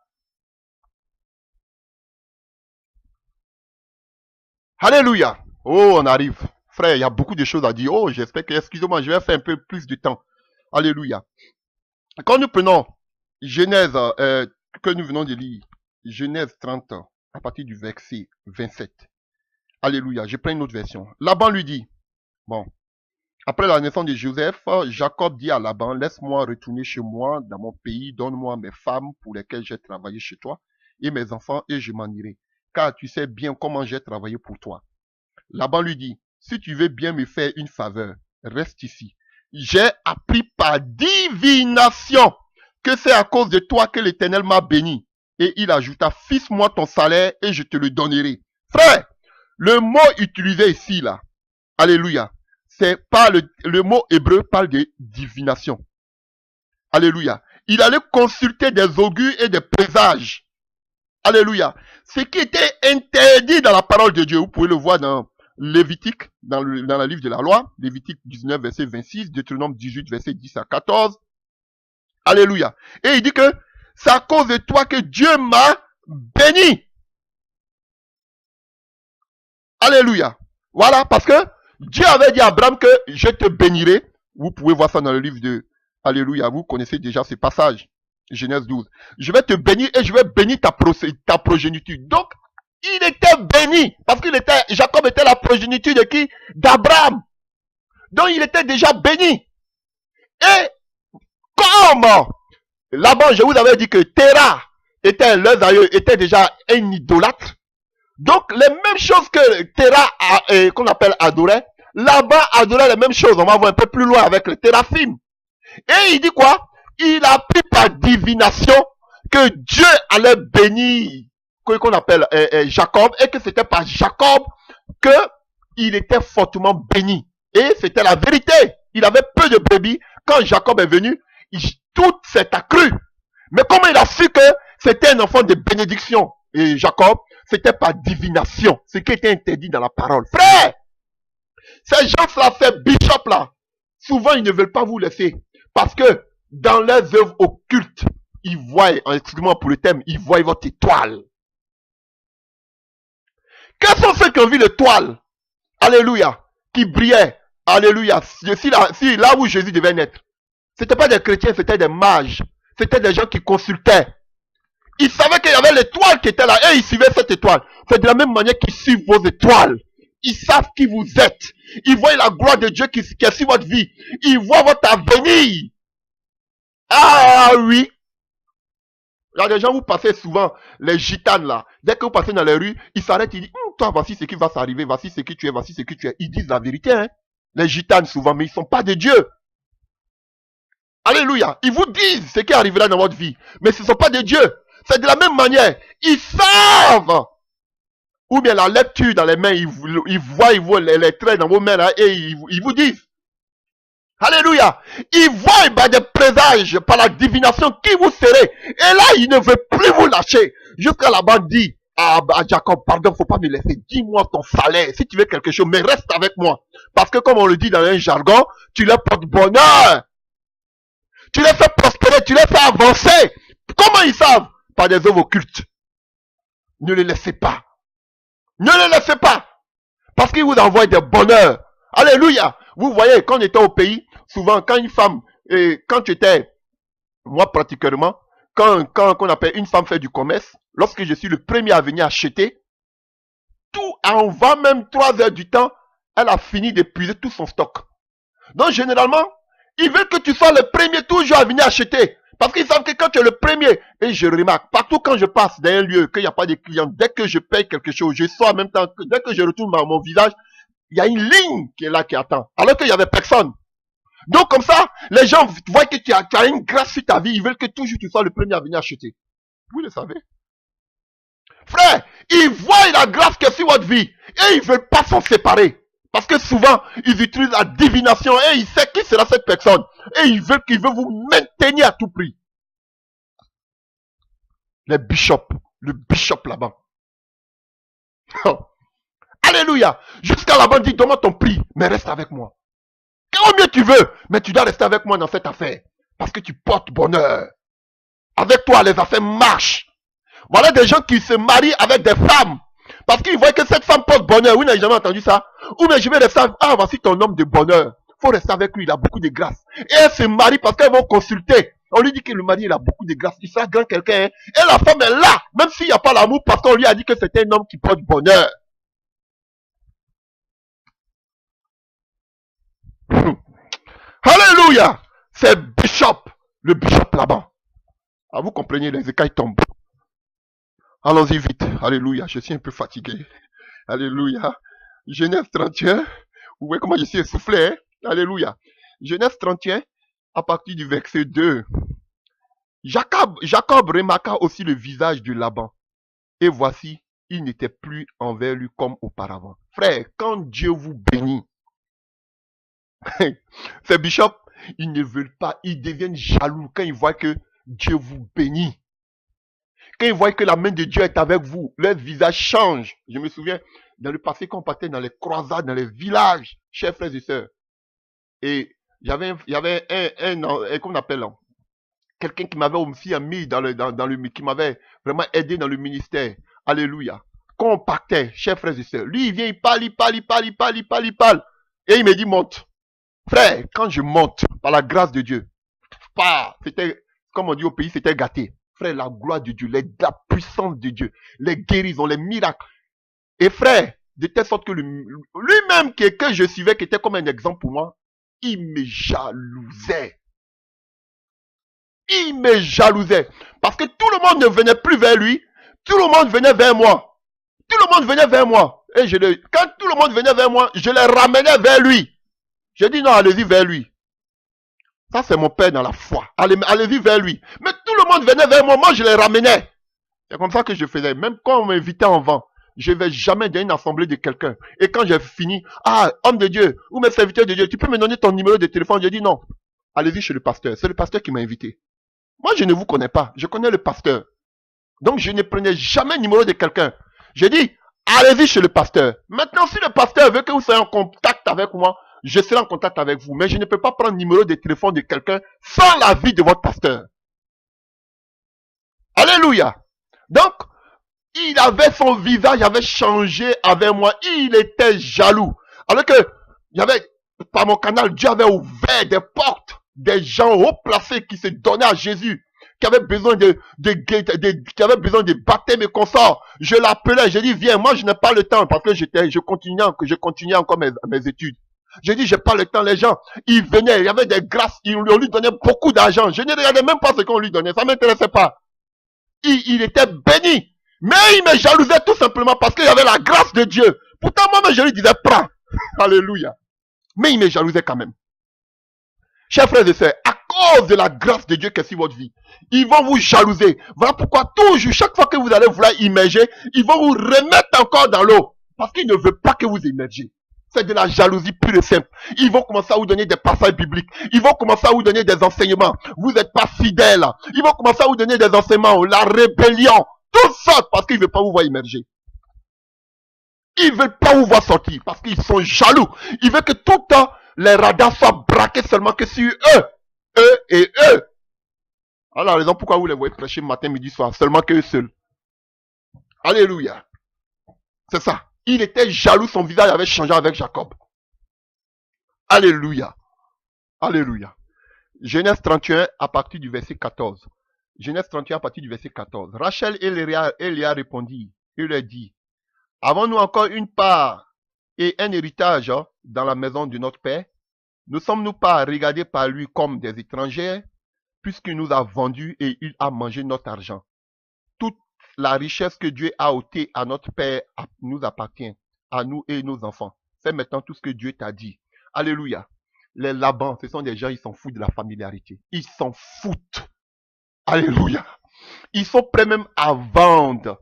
Alléluia. Oh, on arrive. Frère, il y a beaucoup de choses à dire. Oh, j'espère que, excusez-moi, je vais faire un peu plus de temps. Alléluia. Quand nous prenons Genèse, que nous venons de lire, Genèse 30, à partir du verset 27. Alléluia. Je prends une autre version. Laban lui dit, bon, après la naissance de Joseph, Jacob dit à Laban, laisse-moi retourner chez moi, dans mon pays, donne-moi mes femmes pour lesquelles j'ai travaillé chez toi, et mes enfants, et je m'en irai. Car tu sais bien comment j'ai travaillé pour toi. Laban lui dit, si tu veux bien me faire une faveur, reste ici. J'ai appris par divination que c'est à cause de toi que l'Éternel m'a béni. Et il ajouta, fixe-moi ton salaire et je te le donnerai. Frère, le mot utilisé ici, là, alléluia, c'est pas le mot hébreu parle de divination. Alléluia. Il allait consulter des augures et des présages. Alléluia. Ce qui était interdit dans la parole de Dieu, vous pouvez le voir dans Lévitique, dans le livre de la loi, Lévitique 19, verset 26, Deutéronome 18, verset 10 à 14. Alléluia. Et il dit que c'est à cause de toi que Dieu m'a béni. Alléluia. Voilà, parce que Dieu avait dit à Abraham que je te bénirai. Vous pouvez voir ça dans le livre de Alléluia. Vous connaissez déjà ce passage. Genèse 12. Je vais te bénir et je vais bénir ta progéniture. Donc, il était béni. Parce que Jacob était la progéniture de qui? D'Abraham. Donc, il était déjà béni. Et, comment? Là-bas, je vous avais dit que Terah leurs aïeux, était déjà un idolâtre. Donc, les mêmes choses que Terah, qu'on appelle adorait, là-bas adorait les mêmes choses. On va voir un peu plus loin avec le Téraphim. Et il dit quoi? Il a appris par divination que Dieu allait bénir, qu'on appelle Jacob, et que c'était par Jacob que il était fortement béni. Et c'était la vérité. Il avait peu de brebis. Quand Jacob est venu, tout s'est accru. Mais comment il a su que c'était un enfant de bénédiction? Et Jacob, c'était par divination, ce qui était interdit dans la parole. Frère, ces gens-là, ces bishops-là, souvent ils ne veulent pas vous laisser. Parce que dans leurs œuvres occultes, ils voient, excusez-moi pour le thème, ils voient votre étoile. Quels sont ceux qui ont vu l'étoile? Alléluia. Qui brillait. Alléluia. Si là où Jésus devait naître. C'était pas des chrétiens, c'était des mages. C'était des gens qui consultaient. Ils savaient qu'il y avait l'étoile qui était là et ils suivaient cette étoile. C'est de la même manière qu'ils suivent vos étoiles. Ils savent qui vous êtes. Ils voient la gloire de Dieu qui est sur votre vie. Ils voient votre avenir. Ah oui. Il y a des gens, vous passez souvent, les gitanes là. Dès que vous passez dans les rues, ils s'arrêtent, ils disent, toi, voici ce qui va s'arriver, voici ce que tu es, voici ce que tu es. Ils disent la vérité, hein. Les gitanes souvent, mais ils ne sont pas de Dieu. Alléluia. Ils vous disent ce qui arrivera dans votre vie, mais ce ne sont pas de Dieu. C'est de la même manière. Ils savent. Ou bien la lecture dans les mains, ils voient les traits dans vos mains là, et ils vous disent. Alléluia. Ils voient par des présages, par la divination, qui vous serez. Et là, il ne veut plus vous lâcher. Jusqu'à là-bas dit à Jacob, pardon, faut pas me laisser. Dis-moi ton salaire. Si tu veux quelque chose, mais reste avec moi. Parce que comme on le dit dans un jargon, tu leur portes bonheur. Tu les fais prospérer, tu les fais avancer. Comment ils savent? Par des œuvres occultes. Ne les laissez pas. Ne les laissez pas. Parce qu'ils vous envoient des bonheurs. Alléluia. Vous voyez, quand on était au pays, souvent, quand une femme, quand tu étais, moi pratiquement, quand on appelle une femme fait du commerce, lorsque je suis le premier à venir acheter, tout en 20, même 3 heures du temps, elle a fini d'épuiser tout son stock. Donc, généralement, ils veulent que tu sois le premier toujours à venir acheter. Parce qu'ils savent que quand tu es le premier, et je remarque, partout quand je passe dans un lieu, qu'il n'y a pas de clients, dès que je paye quelque chose, je sors en même temps, dès que je retourne dans mon visage, il y a une ligne qui est là, qui attend. Alors qu'il n'y avait personne. Donc comme ça, les gens voient que tu as une grâce sur ta vie. Ils veulent que toujours tu sois le premier à venir acheter. Vous le savez. Frère, ils voient la grâce qui est sur votre vie. Et ils ne veulent pas s'en séparer. Parce que souvent, ils utilisent la divination. Et ils savent qui sera cette personne. Et ils veulent vous maintenir à tout prix. Les bishops. Le bishop là-bas. Alléluia. Jusqu'à là-bas, dit, donne-moi ton prix, mais reste avec moi. Combien tu veux, mais tu dois rester avec moi dans cette affaire. Parce que tu portes bonheur. Avec toi, les affaires marchent. Voilà des gens qui se marient avec des femmes. Parce qu'ils voient que cette femme porte bonheur. Oui, vous n'avez jamais entendu ça? Ou bien je vais rester avec, voici ton homme de bonheur. Il faut rester avec lui, il a beaucoup de grâce. Et elle se marie parce qu'elles vont consulter. On lui dit que le mari, il a beaucoup de grâce. Il sera grand quelqu'un. Hein? Et la femme est là, même s'il n'y a pas l'amour, parce qu'on lui a dit que c'était un homme qui porte bonheur. Alléluia. C'est bishop. Le bishop là-bas. Ah, vous comprenez, les écailles tombent. Allons-y vite. Alléluia. Je suis un peu fatigué. Alléluia. Genèse 31. Vous voyez comment je suis essoufflé. Hein? Alléluia. Genèse 31, à partir du verset 2. Jacob remarqua aussi le visage de Laban. Et voici, il n'était plus envers lui comme auparavant. Frère, quand Dieu vous bénit, ces bishops, ils ne veulent pas, ils deviennent jaloux quand ils voient que Dieu vous bénit. Quand ils voient que la main de Dieu est avec vous, leur visage change. Je me souviens, dans le passé, quand on partait dans les croisades, dans les villages, chers frères et sœurs, et il y avait un qu'on appelle, quelqu'un qui m'avait aussi mis qui m'avait vraiment aidé dans le ministère. Alléluia. Quand on partait, chers frères et sœurs, lui, il vient, il parle. Et il me dit, monte. Frère, quand je monte, par la grâce de Dieu, c'était, comme on dit au pays, c'était gâté. Frère, la gloire de Dieu, la puissance de Dieu, les guérisons, les miracles. Et frère, de telle sorte que lui-même que je suivais, qui était comme un exemple pour moi, il me jalousait. Il me jalousait. Parce que tout le monde ne venait plus vers lui, tout le monde venait vers moi. Tout le monde venait vers moi. Et quand tout le monde venait vers moi, je les ramenais vers lui. Je dis non, allez-y vers lui. Ça, c'est mon père dans la foi. Allez-y vers lui. Mais tout le monde venait vers moi. Moi, je les ramenais. C'est comme ça que je faisais. Même quand on m'invitait en vent, je ne vais jamais dans une assemblée de quelqu'un. Et quand j'ai fini, ah, homme de Dieu, ou mes serviteurs de Dieu, tu peux me donner ton numéro de téléphone? J'ai dit non. Allez-y chez le pasteur. C'est le pasteur qui m'a invité. Moi, je ne vous connais pas. Je connais le pasteur. Donc, je ne prenais jamais le numéro de quelqu'un. J'ai dit, allez-y chez le pasteur. Maintenant, si le pasteur veut que vous soyez en contact avec moi, je serai en contact avec vous. Mais je ne peux pas prendre le numéro de téléphone de quelqu'un sans l'avis de votre pasteur. Alléluia. Donc, il avait son visage, avait changé avec moi. Il était jaloux. Alors que, il y avait, par mon canal, Dieu avait ouvert des portes, des gens haut placés qui se donnaient à Jésus, qui avaient besoin qui avaient besoin de baptême et consorts. Je l'appelais, j'ai dit, viens, moi je n'ai pas le temps, parce que je continuais encore mes études. J'ai dit, j'ai pas le temps, les gens, ils venaient, il y avait des grâces, on lui donnait beaucoup d'argent. Je ne regardais même pas ce qu'on lui donnait, ça m'intéressait pas. Il était béni. Mais il me jalousait tout simplement parce qu'il y avait la grâce de Dieu. Pourtant, moi, je lui disais, prends. Alléluia. Mais il me jalousait quand même. Chers frères et sœurs, à cause de la grâce de Dieu qui est sur votre vie, ils vont vous jalouser. Voilà pourquoi toujours, chaque fois que vous allez vouloir immerger, ils vont vous remettre encore dans l'eau. Parce qu'ils ne veulent pas que vous immergiez. C'est de la jalousie pure et simple. Ils vont commencer à vous donner des passages bibliques. Ils vont commencer à vous donner des enseignements. Vous n'êtes pas fidèles. Ils vont commencer à vous donner des enseignements. La rébellion. Tout ça parce qu'ils ne veulent pas vous voir immerger. Ils ne veulent pas vous voir sortir parce qu'ils sont jaloux. Ils veulent que tout le temps, les radars soient braqués seulement que sur eux. Eux et eux. Alors la raison pourquoi vous les voyez prêcher matin, midi, soir. Seulement qu'eux seuls. Alléluia. C'est ça. Il était jaloux, son visage avait changé avec Jacob. Alléluia. Alléluia. Genèse 31 à partir du verset 14. Genèse 31 à partir du verset 14. Rachel et Léa répondirent. Il leur dit, avons-nous encore une part et un héritage dans la maison de notre père? Ne sommes-nous pas regardés par lui comme des étrangers, puisqu'il nous a vendus et il a mangé notre argent? Toute la richesse que Dieu a ôtée à notre père nous appartient, à nous et nos enfants. Fais maintenant tout ce que Dieu t'a dit. Alléluia. Les Laban, ce sont des gens, ils s'en foutent de la familiarité. Ils s'en foutent. Alléluia. Ils sont prêts même à vendre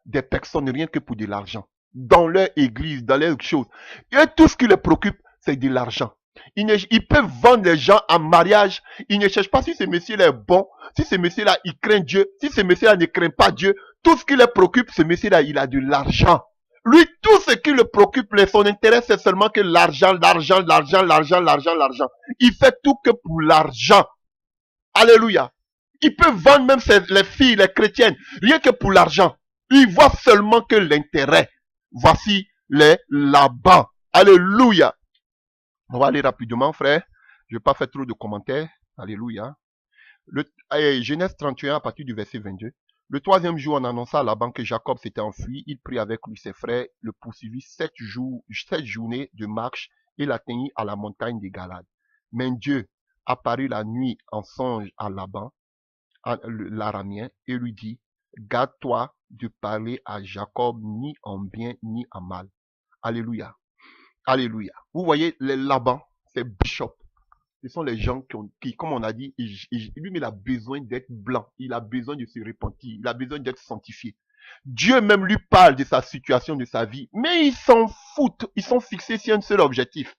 des personnes rien que pour de l'argent. Dans leur église, dans leurs choses. Et tout ce qui les préoccupe, c'est de l'argent. Ils peuvent vendre les gens en mariage. Ils ne cherchent pas si ce monsieur-là est bon, si ce monsieur-là, il craint Dieu, si ce monsieur-là ne craint pas Dieu. Tout ce qui les préoccupe, ce monsieur-là, il a de l'argent. Lui, tout ce qui le préoccupe, son intérêt, c'est seulement que l'argent. Il fait tout que pour l'argent. Alléluia. Il peut vendre même les filles, les chrétiennes, rien que pour l'argent. Il voit seulement que l'intérêt. Voici les Laban. Alléluia. On va aller rapidement, frère. Je ne vais pas faire trop de commentaires. Alléluia. Genèse 31 à partir du verset 22. Le troisième jour, on annonça à Laban que Jacob s'était enfui. Il prit avec lui ses frères, le poursuivit 7 journées de marche et l'atteignit à la montagne des Galades. Mais Dieu apparut la nuit en songe à Laban, l'Aramien, et lui dit, garde-toi de parler à Jacob ni en bien ni en mal. Alléluia. Alléluia. Vous voyez, les Laban, c'est Bishop. Ce sont les gens qui comme on a dit, lui, il a besoin d'être blanc. Il a besoin de se repentir. Il a besoin d'être sanctifié. Dieu même lui parle de sa situation, de sa vie. Mais ils s'en foutent. Ils sont fixés sur un seul objectif.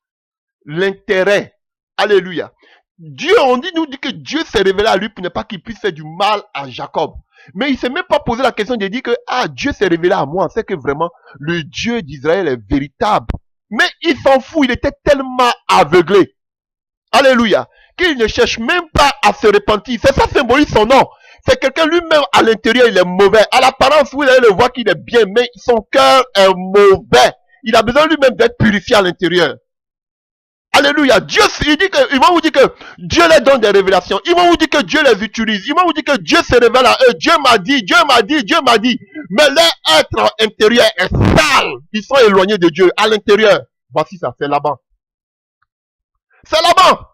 L'intérêt. Alléluia. Dieu, nous dit que Dieu s'est révélé à lui pour ne pas qu'il puisse faire du mal à Jacob. Mais il ne s'est même pas posé la question de dire que, Dieu s'est révélé à moi. C'est que vraiment, le Dieu d'Israël est véritable. Mais il s'en fout. Il était tellement aveuglé. Alléluia. Qu'il ne cherche même pas à se repentir. C'est ça symbolise son nom. C'est quelqu'un lui-même à l'intérieur, il est mauvais. À l'apparence, vous allez le voir qu'il est bien, mais son cœur est mauvais. Il a besoin lui-même d'être purifié à l'intérieur. Alléluia. Dieu, ils vont vous dire que Dieu les donne des révélations. Ils vont vous dire que Dieu les utilise. Ils vont vous dire que Dieu se révèle à eux. Dieu m'a dit, Dieu m'a dit, Dieu m'a dit. Mais leur être intérieur est sale. Ils sont éloignés de Dieu à l'intérieur. Voici ça, c'est là-bas. C'est là-bas.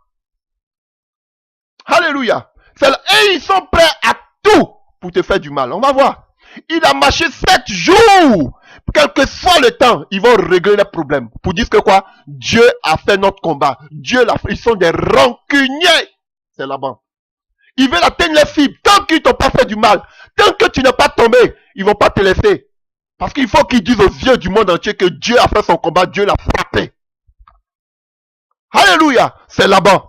Alléluia. Et ils sont prêts à tout pour te faire du mal. On va voir. Il a marché 7 jours. Quel que soit le temps, ils vont régler les problèmes. Pour dire que quoi? Dieu a fait notre combat. Dieu l'a fait. Ils sont des rancuniers. c'est Laban. Ils veulent atteindre les cibles. Tant qu'ils t'ont pas fait du mal, tant que tu n'es pas tombé, ils vont pas te laisser. Parce qu'il faut qu'ils disent aux yeux du monde entier que Dieu a fait son combat, Dieu l'a frappé. Alléluia, c'est Laban.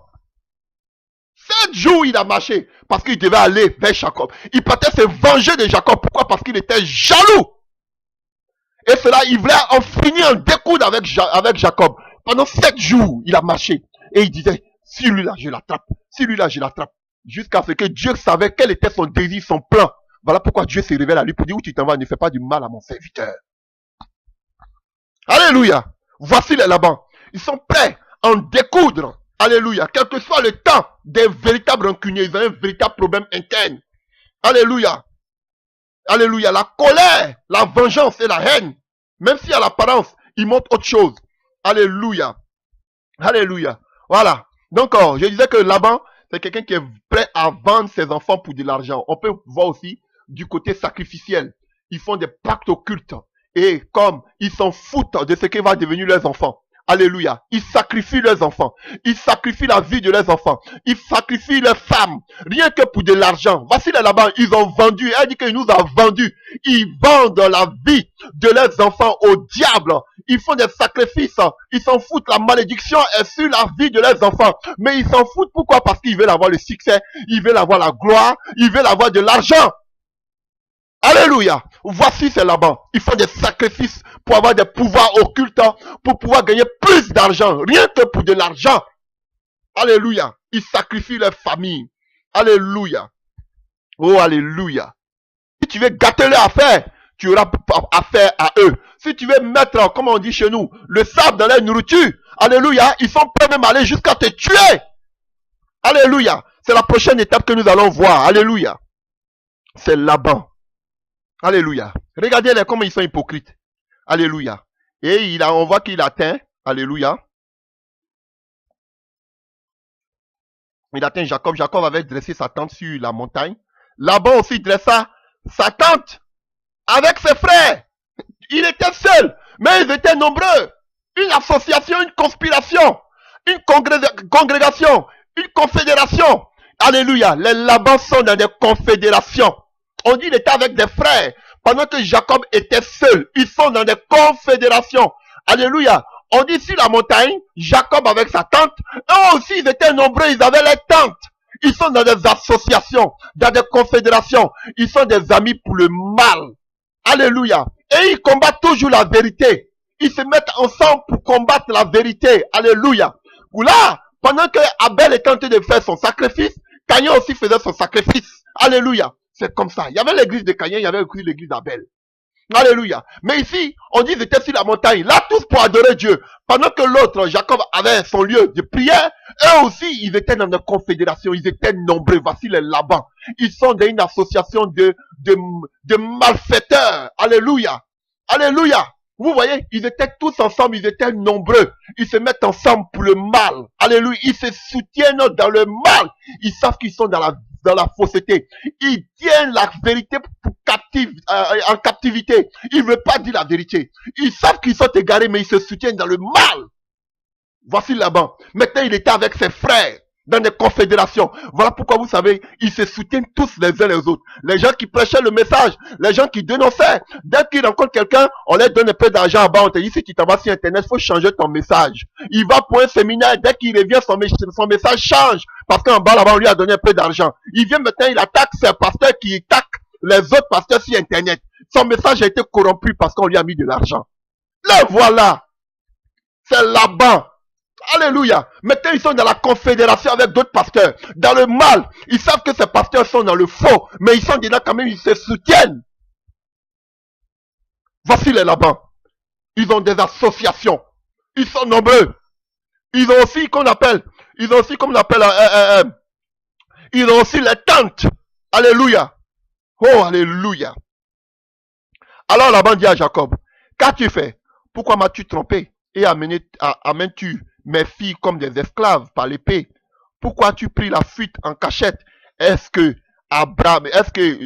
7 jours il a marché parce qu'il devait aller vers Jacob. Il partait se venger de Jacob. Pourquoi? Parce qu'il était jaloux. Et cela, il voulait en finir, en découdre avec Jacob. Pendant 7 jours, il a marché. Et il disait, si lui-là, je l'attrape. Si lui-là, je l'attrape. Jusqu'à ce que Dieu savait quel était son désir, son plan. Voilà pourquoi Dieu se révèle à lui pour dire, où tu t'en vas, ne fais pas du mal à mon serviteur. Alléluia. Voici les Laban. Ils sont prêts à en découdre. Alléluia. Quel que soit le temps des véritables rancuniers, ils ont un véritable problème interne. Alléluia. Alléluia. La colère, la vengeance et la haine, même si à l'apparence, ils montrent autre chose. Alléluia. Alléluia. Voilà. Donc, je disais que Laban, c'est quelqu'un qui est prêt à vendre ses enfants pour de l'argent. On peut voir aussi du côté sacrificiel. Ils font des pactes occultes. Et comme ils s'en foutent de ce qui va devenir leurs enfants. Alléluia. Ils sacrifient leurs enfants. Ils sacrifient la vie de leurs enfants. Ils sacrifient leurs femmes. Rien que pour de l'argent. Voici là là-bas, ils ont vendu. Elle dit qu'il nous a vendus. Ils vendent la vie de leurs enfants au diable. Ils font des sacrifices. Ils s'en foutent. La malédiction est sur la vie de leurs enfants. Mais ils s'en foutent. Pourquoi? Parce qu'ils veulent avoir le succès. Ils veulent avoir la gloire. Ils veulent avoir de l'argent. Alléluia. Voici c'est là-bas. Ils font des sacrifices pour avoir des pouvoirs occultes, pour pouvoir gagner plus d'argent. Rien que pour de l'argent. Alléluia. Ils sacrifient leur famille. Alléluia. Oh, alléluia. Si tu veux gâter leur affaire, tu auras affaire à eux. Si tu veux mettre, comme on dit chez nous, le sable dans leur nourriture, alléluia, ils sont prêts même à aller jusqu'à te tuer. Alléluia. C'est la prochaine étape que nous allons voir. Alléluia. C'est Laban. Alléluia. Regardez-les comment ils sont hypocrites. Alléluia. Et on voit qu'il atteint. Alléluia. Il atteint Jacob. Jacob avait dressé sa tente sur la montagne. Laban aussi dressa sa tente avec ses frères. Il était seul, mais ils étaient nombreux. Une association, une conspiration, une congrégation, une confédération. Alléluia. Les Laban sont dans des confédérations. On dit qu'il était avec des frères. Pendant que Jacob était seul. Ils sont dans des confédérations. Alléluia. On dit sur la montagne, Jacob avec sa tante. Eux aussi, ils étaient nombreux. Ils avaient les tentes. Ils sont dans des associations, dans des confédérations. Ils sont des amis pour le mal. Alléluia. Et ils combattent toujours la vérité. Ils se mettent ensemble pour combattre la vérité. Alléluia. Là, pendant que Abel était en train de faire son sacrifice, Caïn aussi faisait son sacrifice. Alléluia. C'est comme ça. Il y avait l'église de Caïn, il y avait aussi l'église d'Abel. Alléluia. Mais ici, on dit qu'ils étaient sur la montagne, là tous pour adorer Dieu. Pendant que l'autre, Jacob, avait son lieu de prière, eux aussi, ils étaient dans une confédération, ils étaient nombreux. Voici les Laban. Ils sont dans une association de malfaiteurs. Alléluia. Alléluia. Vous voyez, ils étaient tous ensemble, ils étaient nombreux. Ils se mettent ensemble pour le mal. Alléluia. Ils se soutiennent dans le mal. Ils savent qu'ils sont dans la fausseté. Ils tiennent la vérité en captivité. Ils ne veulent pas dire la vérité. Ils savent qu'ils sont égarés, mais ils se soutiennent dans le mal. Voici là-bas. Maintenant, il était avec ses frères dans des confédérations. Voilà pourquoi vous savez, ils se soutiennent tous les uns les autres. Les gens qui prêchaient le message, les gens qui dénonçaient. Dès qu'ils rencontrent quelqu'un, on leur donne un peu d'argent en bas. On te dit, si tu t'en vas sur Internet, il faut changer ton message. Il va pour un séminaire. Dès qu'il revient, son message change. Parce qu'en bas, là-bas, on lui a donné un peu d'argent. Il vient maintenant, il attaque ses pasteurs qui attaquent les autres pasteurs sur Internet. Son message a été corrompu parce qu'on lui a mis de l'argent. Là, voilà. C'est là-bas. Alléluia. Maintenant, ils sont dans la confédération avec d'autres pasteurs. Dans le mal. Ils savent que ces pasteurs sont dans le faux. Mais ils sont dedans quand même, ils se soutiennent. Voici les Laban. Ils ont des associations. Ils sont nombreux. Ils ont aussi, comme on appelle, ils ont aussi les tentes. Alléluia. Oh, alléluia. Alors Laban dit à Jacob, qu'as-tu fait? Pourquoi m'as-tu trompé? Et amènes-tu mes filles comme des esclaves par l'épée? Pourquoi as-tu pris la fuite en cachette? Est-ce que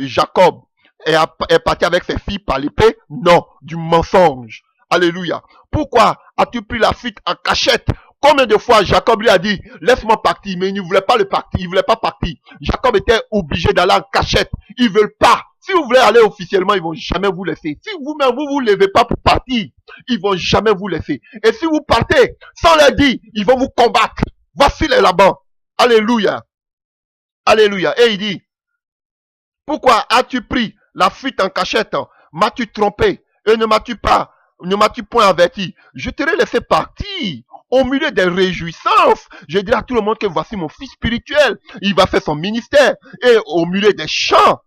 Jacob est parti avec ses filles par l'épée? Non, du mensonge. Alléluia. Pourquoi as-tu pris la fuite en cachette Combien de fois Jacob lui a dit, laisse-moi partir, mais il ne voulait pas le partir, il voulait pas partir. Jacob était obligé d'aller en cachette. Ils veulent pas. Si vous voulez aller officiellement, ils vont jamais vous laisser. Si vous-même vous levez pas pour partir, ils vont jamais vous laisser. Et si vous partez sans leur dire, ils vont vous combattre. Voici les Laban. Alléluia. Alléluia. Et il dit, pourquoi as-tu pris la fuite en cachette? M'as-tu trompé? Et ne m'as-tu point averti? Je t'aurais laissé partir au milieu des réjouissances. Je dirai à tout le monde que voici mon fils spirituel. Il va faire son ministère. Et au milieu des chants,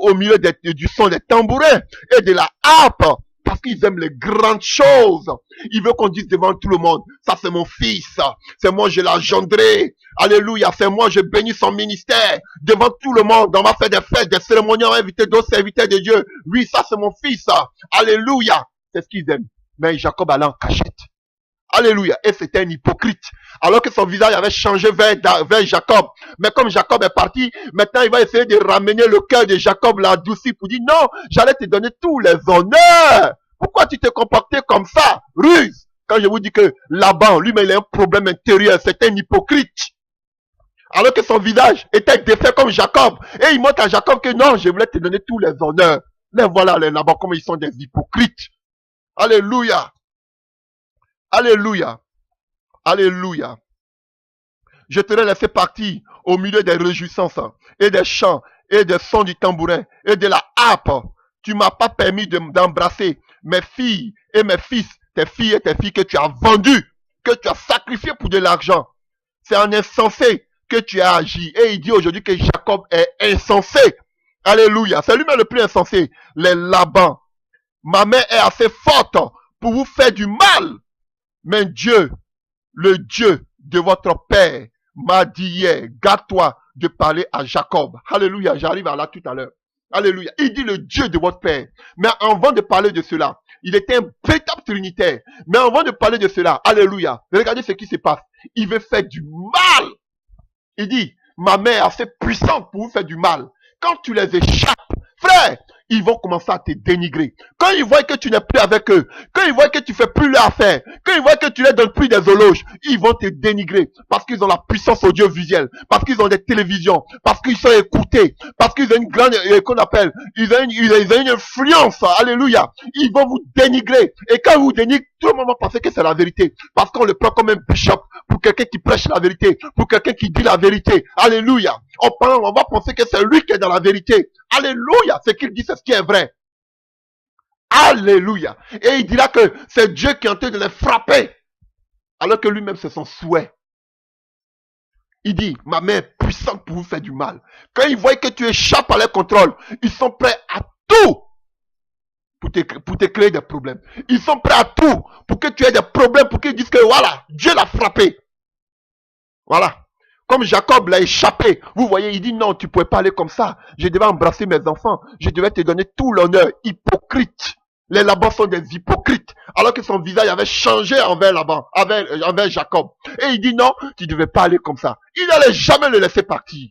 au milieu du son des tambourins et de la harpe, parce qu'ils aiment les grandes choses. Ils veulent qu'on dise devant tout le monde, ça c'est mon fils, c'est moi je l'ai engendré. Alléluia, c'est moi je bénis son ministère. Devant tout le monde, on va faire des fêtes, des cérémonies, on va inviter d'autres serviteurs de Dieu. Oui, ça c'est mon fils. Alléluia, c'est ce qu'ils aiment. Mais Jacob allait en cachette. Alléluia. Et c'était un hypocrite. Alors que son visage avait changé vers Jacob. Mais comme Jacob est parti, maintenant il va essayer de ramener le cœur de Jacob, l'adoucir pour dire non, j'allais te donner tous les honneurs. Pourquoi tu t'es comporté comme ça? Ruse. Quand je vous dis que Laban, lui-même, il a un problème intérieur. C'est un hypocrite. Alors que son visage était défait comme Jacob. Et il montre à Jacob que non, je voulais te donner tous les honneurs. Mais voilà les Laban, comme ils sont des hypocrites. Alléluia. Alléluia. Alléluia. Je t'aurais laissé partir au milieu des réjouissances et des chants et des sons du tambourin et de la harpe. Tu m'as pas permis d'embrasser mes filles et mes fils, tes filles et tes filles que tu as vendues, que tu as sacrifiées pour de l'argent. C'est en insensé que tu as agi. Et il dit aujourd'hui que Jacob est insensé. Alléluia. C'est lui-même le plus insensé. Les Laban. Ma main est assez forte pour vous faire du mal. Mais Dieu, le Dieu de votre père, m'a dit hier, garde-toi de parler à Jacob. Alléluia, j'arrive à là tout à l'heure. Alléluia. Il dit le Dieu de votre père. Mais avant de parler de cela, il était un véritable trinitaire. Mais avant de parler de cela, alléluia, regardez ce qui se passe. Il veut faire du mal. Il dit, ma main est assez puissante pour vous faire du mal. Quand tu les échappes, frère, ils vont commencer à te dénigrer. Quand ils voient que tu n'es plus avec eux, quand ils voient que tu fais plus leur affaire, quand ils voient que tu leur donnes plus des éloges, ils vont te dénigrer parce qu'ils ont la puissance audiovisuelle, parce qu'ils ont des télévisions, parce qu'ils sont écoutés, parce qu'ils ont une grande, qu'on appelle, ils ont une influence, alléluia. Ils vont vous dénigrer. Et quand vous dénigrez, tout le monde va penser que c'est la vérité. Parce qu'on le prend comme un bishop, pour quelqu'un qui prêche la vérité, pour quelqu'un qui dit la vérité. Alléluia. On va penser que c'est lui qui est dans la vérité. Alléluia. Ce qu'il dit, c'est ce qui est vrai. Alléluia. Et il dira que c'est Dieu qui est en train de les frapper. Alors que lui-même, c'est son souhait. Il dit, ma main est puissante pour vous faire du mal. Quand ils voient que tu échappes à leur contrôle, ils sont prêts à tout pour te créer des problèmes. Ils sont prêts à tout pour que tu aies des problèmes, pour qu'ils disent que voilà, Dieu l'a frappé. Voilà. Comme Jacob l'a échappé. Vous voyez, il dit non, tu ne pouvais pas aller comme ça. Je devais embrasser mes enfants. Je devais te donner tout l'honneur. Hypocrite. Les Laban sont des hypocrites. Alors que son visage avait changé envers Jacob. Et il dit non, tu ne devais pas aller comme ça. Il n'allait jamais le laisser partir.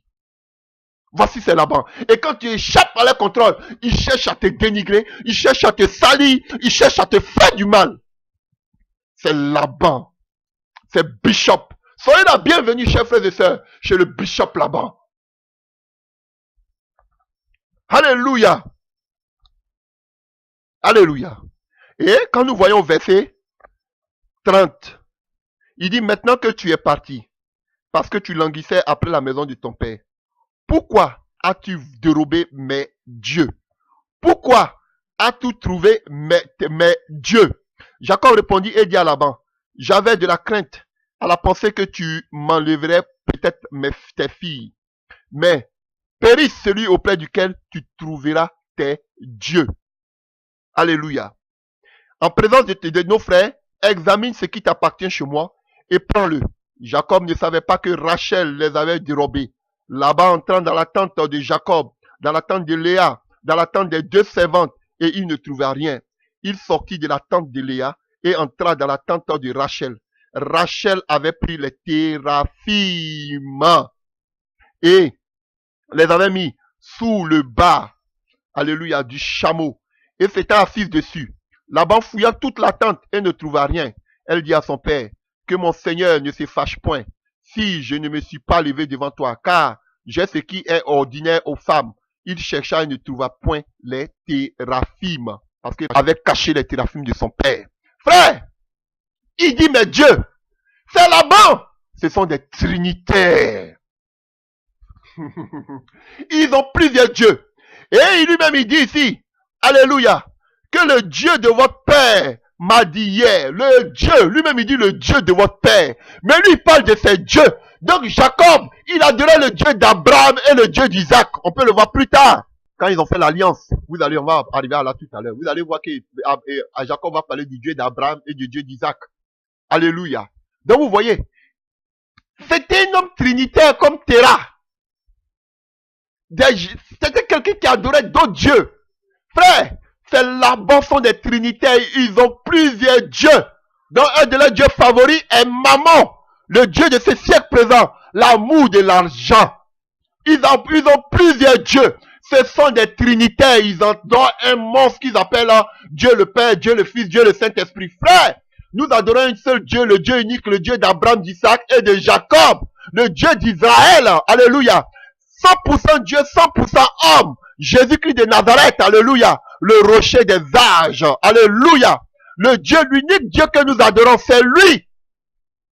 Voici c'est Laban. Et quand tu échappes à leur contrôle, ils cherchent à te dénigrer, ils cherchent à te salir, ils cherchent à te faire du mal. C'est Laban. C'est Bishop. Soyez la bienvenue, chers frères et sœurs, chez le Bishop Laban. Alléluia. Alléluia. Et quand nous voyons verset 30, il dit maintenant que tu es parti, parce que tu languissais après la maison de ton père, pourquoi as-tu dérobé mes dieux? Pourquoi as-tu trouvé mes dieux? Jacob répondit et dit à Laban, j'avais de la crainte à la pensée que tu m'enlèverais peut-être tes filles. Mais périsse celui auprès duquel tu trouveras tes dieux. Alléluia. En présence de nos frères, examine ce qui t'appartient chez moi et prends-le. Jacob ne savait pas que Rachel les avait dérobés. Là-bas, entrant dans la tente de Jacob, dans la tente de Léa, dans la tente des deux servantes, et il ne trouva rien. Il sortit de la tente de Léa et entra dans la tente de Rachel. Rachel avait pris les téraphimes et les avait mis sous le bas, alléluia, du chameau, et s'était assise dessus. Laban fouilla toute la tente et ne trouva rien. Elle dit à son père, que mon Seigneur ne se fâche point si je ne me suis pas levé devant toi, car j'ai ce qui est ordinaire aux femmes. Il chercha et ne trouva point les téraphimes, parce qu'il avait caché les téraphimes de son père. Frère, il dit, mais Dieu, c'est là-bas, ce sont des trinitaires. Ils ont plusieurs dieux. Et lui-même, il dit ici, alléluia, que le Dieu de votre père m'a dit hier, le Dieu, lui-même il dit le Dieu de votre père. Mais lui, il parle de ses dieux. Donc Jacob, il adorait le Dieu d'Abraham et le Dieu d'Isaac. On peut le voir plus tard. Quand ils ont fait l'alliance, on va arriver à là tout à l'heure. Vous allez voir que Jacob va parler du Dieu d'Abraham et du Dieu d'Isaac. Alléluia. Donc vous voyez, c'était un homme trinitaire comme Terah. C'était quelqu'un qui adorait d'autres dieux. Frère, c'est là-bas sont des trinitaires. Ils ont plusieurs dieux. Donc un de leurs dieux favoris est Mammon, le dieu de ce siècle présent, l'amour de l'argent. Ils ont plusieurs dieux. Ce sont des trinitaires. Ils ont un monstre qu'ils appellent Dieu le Père, Dieu le Fils, Dieu le Saint-Esprit. Frère, nous adorons un seul Dieu, le Dieu unique, le Dieu d'Abraham, d'Isaac et de Jacob, le Dieu d'Israël. Alléluia. 100% Dieu, 100% homme. Jésus-Christ de Nazareth, alléluia. Le rocher des âges, alléluia. Le Dieu, l'unique Dieu que nous adorons, c'est lui.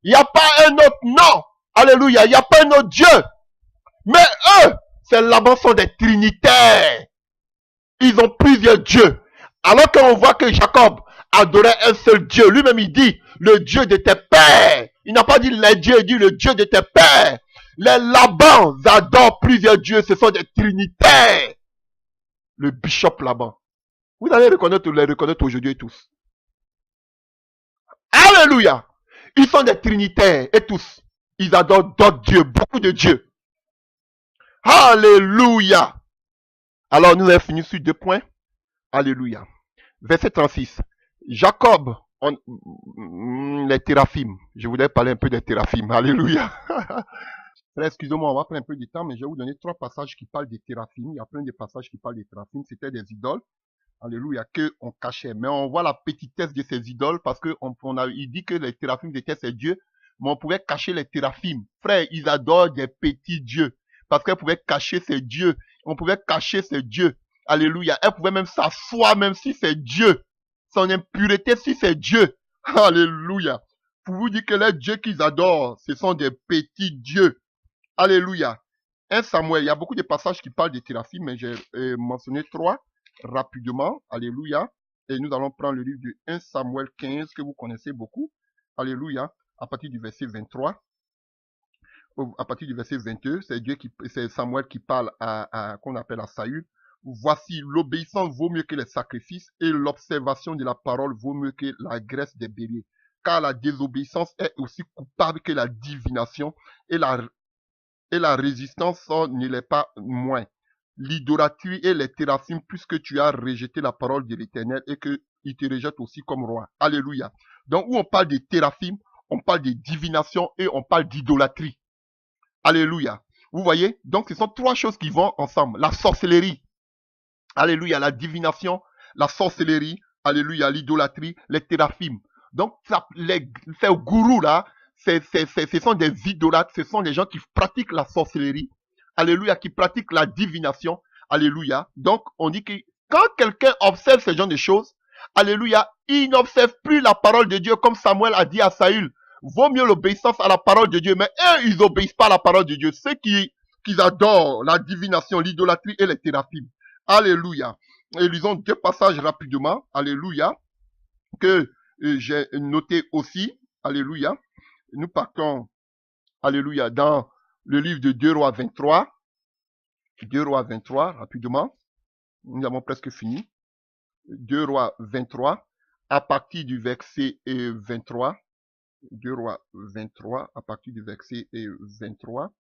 Il n'y a pas un autre nom, alléluia. Il n'y a pas un autre Dieu. Mais eux, c'est là-bas sont des trinitaires. Ils ont plusieurs dieux. Alors qu'on voit que Jacob adorait un seul Dieu. Lui-même, il dit, le Dieu de tes pères. Il n'a pas dit les dieux, il dit le Dieu de tes pères. Les Laban adorent plusieurs dieux, ce sont des trinitaires. Le bishop Laban. Vous allez les reconnaître aujourd'hui tous. Alléluia. Ils sont des trinitaires et tous. Ils adorent d'autres dieux, beaucoup de dieux. Alléluia. Alors nous avons fini sur 2 points. Alléluia. Verset 36. Jacob, les téraphimes. Je voulais parler un peu des téraphimes. Alléluia. Excusez-moi, on va prendre un peu de temps, mais je vais vous donner 3 passages qui parlent des téraphimes. Il y a plein de passages qui parlent des téraphimes. C'était des idoles. Alléluia, qu'on cachait. Mais on voit la petitesse de ces idoles parce que il dit que les téraphimes étaient ces dieux, mais on pouvait cacher les téraphimes. Frère, ils adorent des petits dieux parce qu'elles pouvaient cacher ces dieux. On pouvait cacher ces dieux. Alléluia. Elle pouvait même s'asseoir même si c'est Dieu. Son impureté si c'est Dieu. Alléluia. Pour vous dire que les dieux qu'ils adorent, ce sont des petits dieux. Alléluia. 1 Samuel, il y a beaucoup de passages qui parlent des téraphimes, mais j'ai mentionné 3 rapidement. Alléluia. Et nous allons prendre le livre de 1 Samuel 15 que vous connaissez beaucoup. Alléluia. À partir du verset 23. À partir du verset 22, c'est Samuel qui parle qu'on appelle à Saül. Voici, l'obéissance vaut mieux que les sacrifices et l'observation de la parole vaut mieux que la graisse des béliers. Car la désobéissance est aussi coupable que la divination et la résistance ne l'est pas moins. L'idolâtrie et les téraphimes, puisque tu as rejeté la parole de l'Éternel et qu'il te rejette aussi comme roi. Alléluia. Donc, où on parle de téraphimes, on parle de divination et on parle d'idolâtrie. Alléluia. Vous voyez? Donc, ce sont 3 choses qui vont ensemble. La sorcellerie. Alléluia. La divination, la sorcellerie. Alléluia. L'idolâtrie, les téraphimes. Donc, ces gourous là, ce sont des idolâtres, ce sont des gens qui pratiquent la sorcellerie. Alléluia, qui pratiquent la divination. Alléluia. Donc, on dit que quand quelqu'un observe ce genre de choses, alléluia, il n'observe plus la parole de Dieu comme Samuel a dit à Saül. Vaut mieux l'obéissance à la parole de Dieu, mais eux, ils n'obéissent pas à la parole de Dieu. Ceux qui adorent la divination, l'idolâtrie et les téraphimes. Alléluia. Et lisons 2 passages rapidement. Alléluia. Que j'ai noté aussi. Alléluia. Nous partons, alléluia, dans le livre de 2 Rois 23. 2 Rois 23, rapidement. Nous avons presque fini. 2 Rois 23, à partir du verset 23. 2 Rois 23, à partir du verset 23.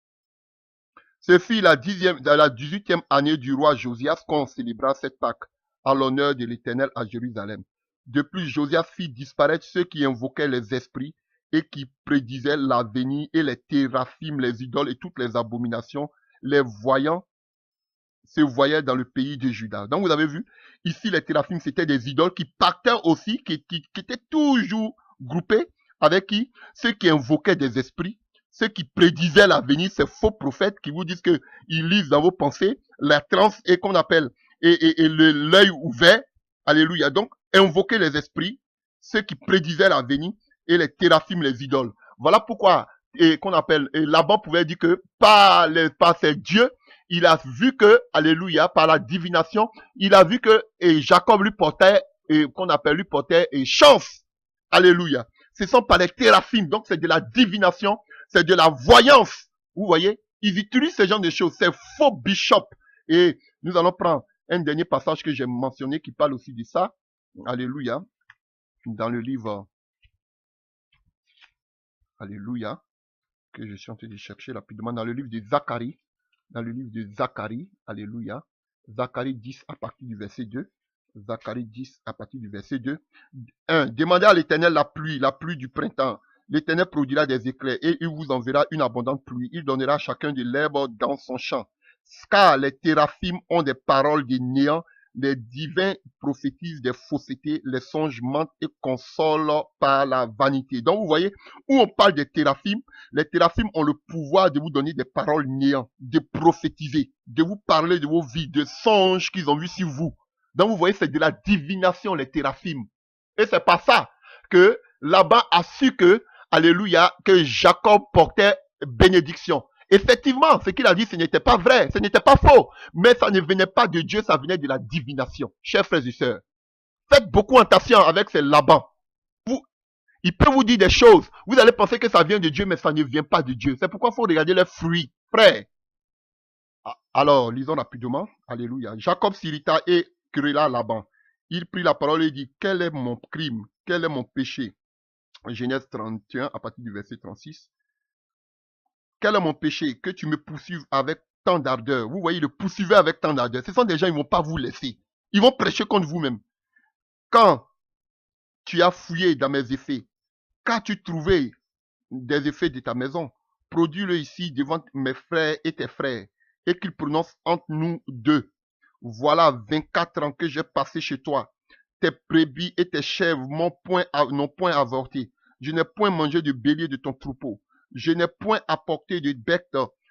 Ce fut la 18e année du roi Josias qu'on célébra cette Pâque à l'honneur de l'Éternel à Jérusalem. De plus, Josias fit disparaître ceux qui invoquaient les esprits et qui prédisaient l'avenir et les téraphimes, les idoles et toutes les abominations, les voyants se voyaient dans le pays de Juda. Donc vous avez vu, ici les téraphimes c'était des idoles qui partaient aussi, qui étaient toujours groupés Avec qui? Ceux qui invoquaient des esprits, ceux qui prédisaient l'avenir, ces faux prophètes qui vous disent qu'ils lisent dans vos pensées, la transe et qu'on appelle, et l'œil ouvert. Alléluia. Donc, invoquer les esprits, ceux qui prédisaient l'avenir, et les théraphim, les idoles. Voilà pourquoi, qu'on appelle, Laban pouvait dire que par ses dieux, il a vu que, alléluia, par la divination, il a vu que Jacob lui portait, qu'on appelle lui portait chance. Alléluia. Ce sont pas les théraphim, donc c'est de la divination, c'est de la voyance. Vous voyez, ils utilisent ce genre de choses, c'est faux bishop. Et nous allons prendre un dernier passage que j'ai mentionné qui parle aussi de ça. Alléluia. Dans le livre, alléluia, que je suis en train de chercher rapidement, dans le livre de Zacharie, alléluia, Zacharie 10 à partir du verset 2, Zacharie 10 à partir du verset 2, 1. Demandez à l'Éternel la pluie du printemps, l'Éternel produira des éclairs et il vous enverra une abondante pluie, il donnera à chacun de l'herbe dans son champ, car les théraphim ont des paroles de néant, les divins prophétisent des faussetés, les songes mentent et consolent par la vanité. Donc vous voyez, où on parle des théraphim, les théraphim ont le pouvoir de vous donner des paroles néant, de prophétiser, de vous parler de vos vies, de songes qu'ils ont vus sur vous. Donc vous voyez, c'est de la divination, les théraphim. Et c'est pas ça que Laban a su que, alléluia, que Jacob portait bénédiction. Effectivement, ce qu'il a dit, ce n'était pas vrai, ce n'était pas faux, mais ça ne venait pas de Dieu, ça venait de la divination. Chers frères et sœurs, faites beaucoup attention avec ces Laban. Il peut vous dire des choses, vous allez penser que ça vient de Dieu, mais ça ne vient pas de Dieu. C'est pourquoi il faut regarder les fruits. Frère. Alors, lisons rapidement. Alléluia. Jacob s'irrita et querella Laban. Il prit la parole et dit, quel est mon crime? Quel est mon péché? Genèse 31, à partir du verset 36. Quel est mon péché que tu me poursuives avec tant d'ardeur? Vous voyez, le poursuivre avec tant d'ardeur. Ce sont des gens, ils ne vont pas vous laisser. Ils vont prêcher contre vous-même. Quand tu as fouillé dans mes effets, qu'as-tu trouvé des effets de ta maison? Produis-le ici devant mes frères et tes frères, et qu'ils prononcent entre nous deux. Voilà 24 ans que j'ai passé chez toi. Tes brebis et tes chèvres n'ont point avorté. Je n'ai point mangé de bélier de ton troupeau. Je n'ai point apporté de bec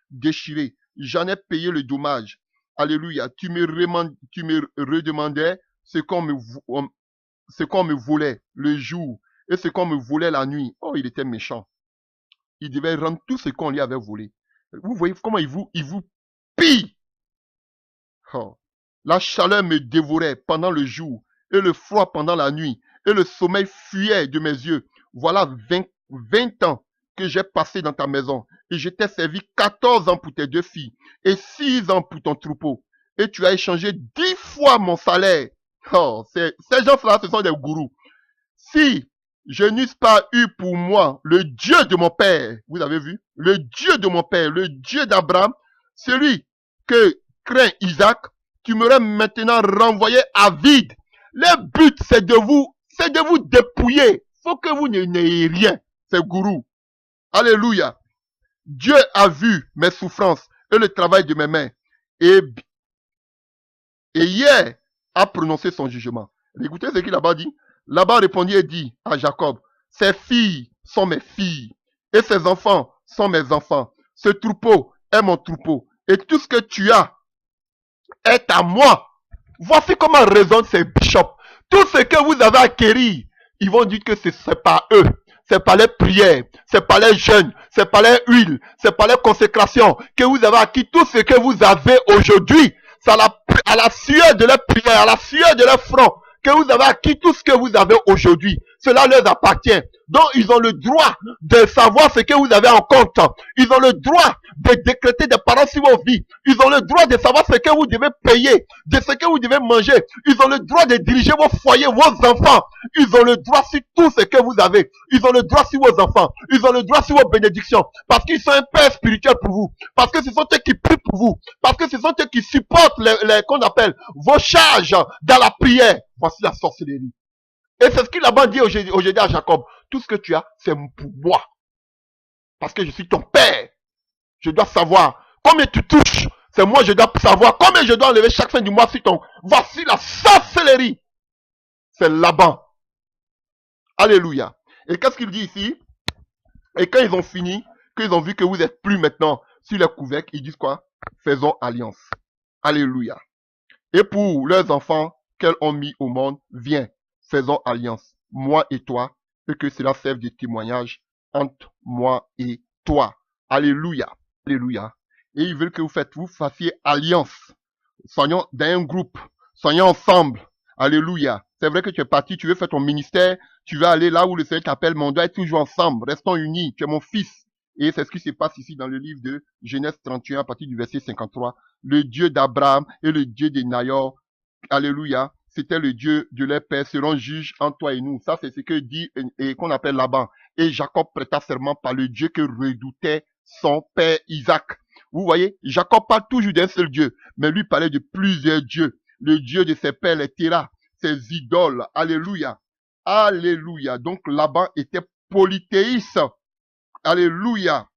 déchiré. J'en ai payé le dommage. Alléluia. Tu me redemandais ce qu'on me volait le jour et ce qu'on me volait la nuit. Oh, il était méchant. Il devait rendre tout ce qu'on lui avait volé. Vous voyez comment il vous pille. Oh. La chaleur me dévorait pendant le jour et le froid pendant la nuit et le sommeil fuyait de mes yeux. Voilà 20 ans que j'ai passé dans ta maison et je t'ai servi 14 ans pour tes 2 filles et 6 ans pour ton troupeau et tu as échangé 10 fois mon salaire. Oh, ces gens-là, ce sont des gourous. Si je n'eusse pas eu pour moi le Dieu de mon père, vous avez vu, le Dieu de mon père, le Dieu d'Abraham, celui que craint Isaac, tu m'aurais maintenant renvoyé à vide. Le but, c'est de vous dépouiller. Faut que vous n'ayez rien, ces gourous. Alléluia. Dieu a vu mes souffrances et le travail de mes mains. Et hier a prononcé son jugement. Écoutez ce qu'il a dit. Laban répondit et dit à Jacob, ces filles sont mes filles et ces enfants sont mes enfants. Ce troupeau est mon troupeau et tout ce que tu as est à moi. Voici comment raisonnent ces bishops. Tout ce que vous avez acquis, ils vont dire que c'est pas eux. C'est pas les prières, c'est pas les jeûnes, c'est pas les huiles, c'est pas les consécrations que vous avez acquis. Tout ce que vous avez aujourd'hui, c'est à la sueur de leur prière, à la sueur de leur front que vous avez acquis tout ce que vous avez aujourd'hui. Cela leur appartient. Donc, ils ont le droit de savoir ce que vous avez en compte. Ils ont le droit de décréter des paroles sur vos vies. Ils ont le droit de savoir ce que vous devez payer, de ce que vous devez manger. Ils ont le droit de diriger vos foyers, vos enfants. Ils ont le droit sur tout ce que vous avez. Ils ont le droit sur vos enfants. Ils ont le droit sur vos bénédictions. Parce qu'ils sont un père spirituel pour vous. Parce que ce sont eux qui prient pour vous. Parce que ce sont eux qui supportent qu'on appelle vos charges dans la prière. Voici la sorcellerie. Et c'est ce qu'il a dit aujourd'hui à Jacob. Tout ce que tu as, c'est pour moi. Parce que je suis ton père. Je dois savoir combien tu touches. C'est moi, je dois savoir combien je dois enlever chaque fin du mois sur ton. Voici la sorcellerie. C'est Laban. Alléluia. Et qu'est-ce qu'il dit ici? Et quand ils ont fini, qu'ils ont vu que vous n'êtes plus maintenant sur les couvercles, ils disent quoi? Faisons alliance. Alléluia. Et pour leurs enfants qu'elles ont mis au monde, viens, faisons alliance, moi et toi, et que cela serve de témoignage entre moi et toi. Alléluia. Alléluia. Et ils veulent que vous fassiez alliance. Soyons dans un groupe. Soyons ensemble. Alléluia. C'est vrai que tu es parti, tu veux faire ton ministère, tu veux aller là où le Seigneur t'appelle, mais on doit être toujours ensemble. Restons unis. Tu es mon fils. Et c'est ce qui se passe ici dans le livre de Genèse 31 à partir du verset 53. Le Dieu d'Abraham et le Dieu de Nahor, alléluia, c'était le Dieu de leur père, seront juges entre toi et nous. Ça, c'est ce que dit et qu'on appelle Laban. Et Jacob prêta serment par le Dieu que redoutait son père Isaac. Vous voyez, Jacob parle toujours d'un seul Dieu, mais lui parlait de plusieurs dieux. Le Dieu de ses pères, les Téras, ses idoles. Alléluia. Alléluia. Donc Laban était polythéiste. Alléluia.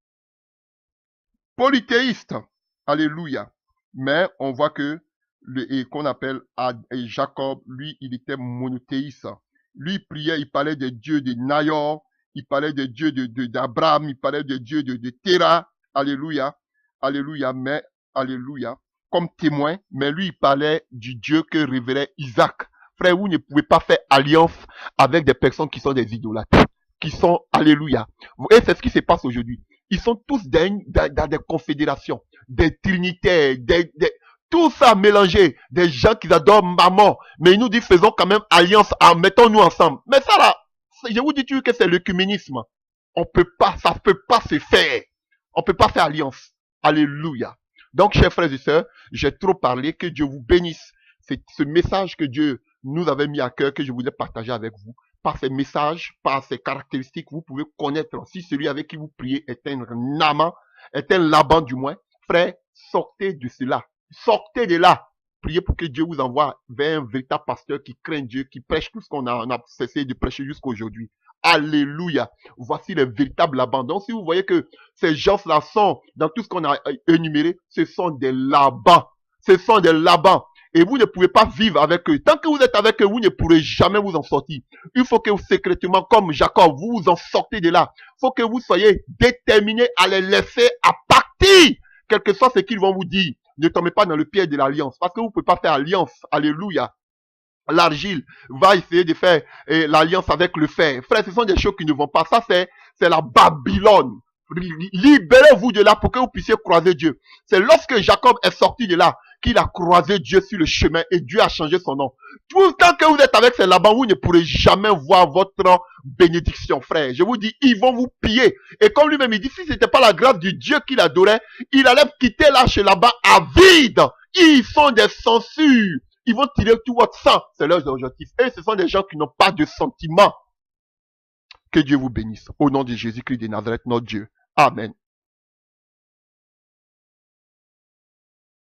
Polythéiste. Alléluia. Mais on voit que qu'on appelle Jacob, lui, il était monothéiste. Lui, il priait, il parlait des dieux de Nahor, il parlait des dieux d'Abraham, il parlait des dieux de Téra. Alléluia. Alléluia. Mais, alléluia. Comme témoin, mais lui, il parlait du Dieu que révélait Isaac. Frère, vous ne pouvez pas faire alliance avec des personnes qui sont des idolâtres, qui sont, alléluia. Et c'est ce qui se passe aujourd'hui. Ils sont tous dans des confédérations, des trinitaires, tout ça mélangé, des gens qui adorent maman, mais ils nous disent faisons quand même alliance, mettons-nous ensemble. Mais ça là, je vous dis toujours que c'est l'œcuménisme. On peut pas, ça peut pas se faire. On peut pas faire alliance. Alléluia. Donc, chers frères et sœurs, j'ai trop parlé, que Dieu vous bénisse. C'est ce message que Dieu nous avait mis à cœur, que je voulais partager avec vous. Par ces messages, par ces caractéristiques, vous pouvez connaître si celui avec qui vous priez est un Naaman, est un Laban du moins. Frère, sortez de cela. Sortez de là. Priez pour que Dieu vous envoie vers un véritable pasteur qui craint Dieu, qui prêche tout ce qu'on a cessé de prêcher jusqu'à aujourd'hui. Alléluia. Voici le véritable abandon. Si vous voyez que ces gens-là sont, dans tout ce qu'on a énuméré, ce sont des Labans. Ce sont des Labans. Et vous ne pouvez pas vivre avec eux. Tant que vous êtes avec eux, vous ne pourrez jamais vous en sortir. Il faut que vous, secrètement, comme Jacob, vous vous en sortez de là. Il faut que vous soyez déterminés à les laisser à partir. Quel que soit ce qu'ils vont vous dire. Ne tombez pas dans le piège de l'alliance. Parce que vous ne pouvez pas faire alliance. Alléluia. L'argile va essayer de faire l'alliance avec le fer. Frère, ce sont des choses qui ne vont pas. Ça, c'est la Babylone. Libérez-vous de là pour que vous puissiez croiser Dieu. C'est lorsque Jacob est sorti de là qu'il a croisé Dieu sur le chemin et Dieu a changé son nom. Tout le temps que vous êtes avec ces là-bas, vous ne pourrez jamais voir votre bénédiction, frère. Je vous dis, ils vont vous piller. Et comme lui-même, il dit, si ce n'était pas la grâce du Dieu qu'il adorait, il allait quitter là chez là-bas à vide. Ils sont des censures. Ils vont tirer tout votre sang. C'est leur objectif. Et ce sont des gens qui n'ont pas de sentiments. Que Dieu vous bénisse. Au nom de Jésus-Christ de Nazareth, notre Dieu. Amen.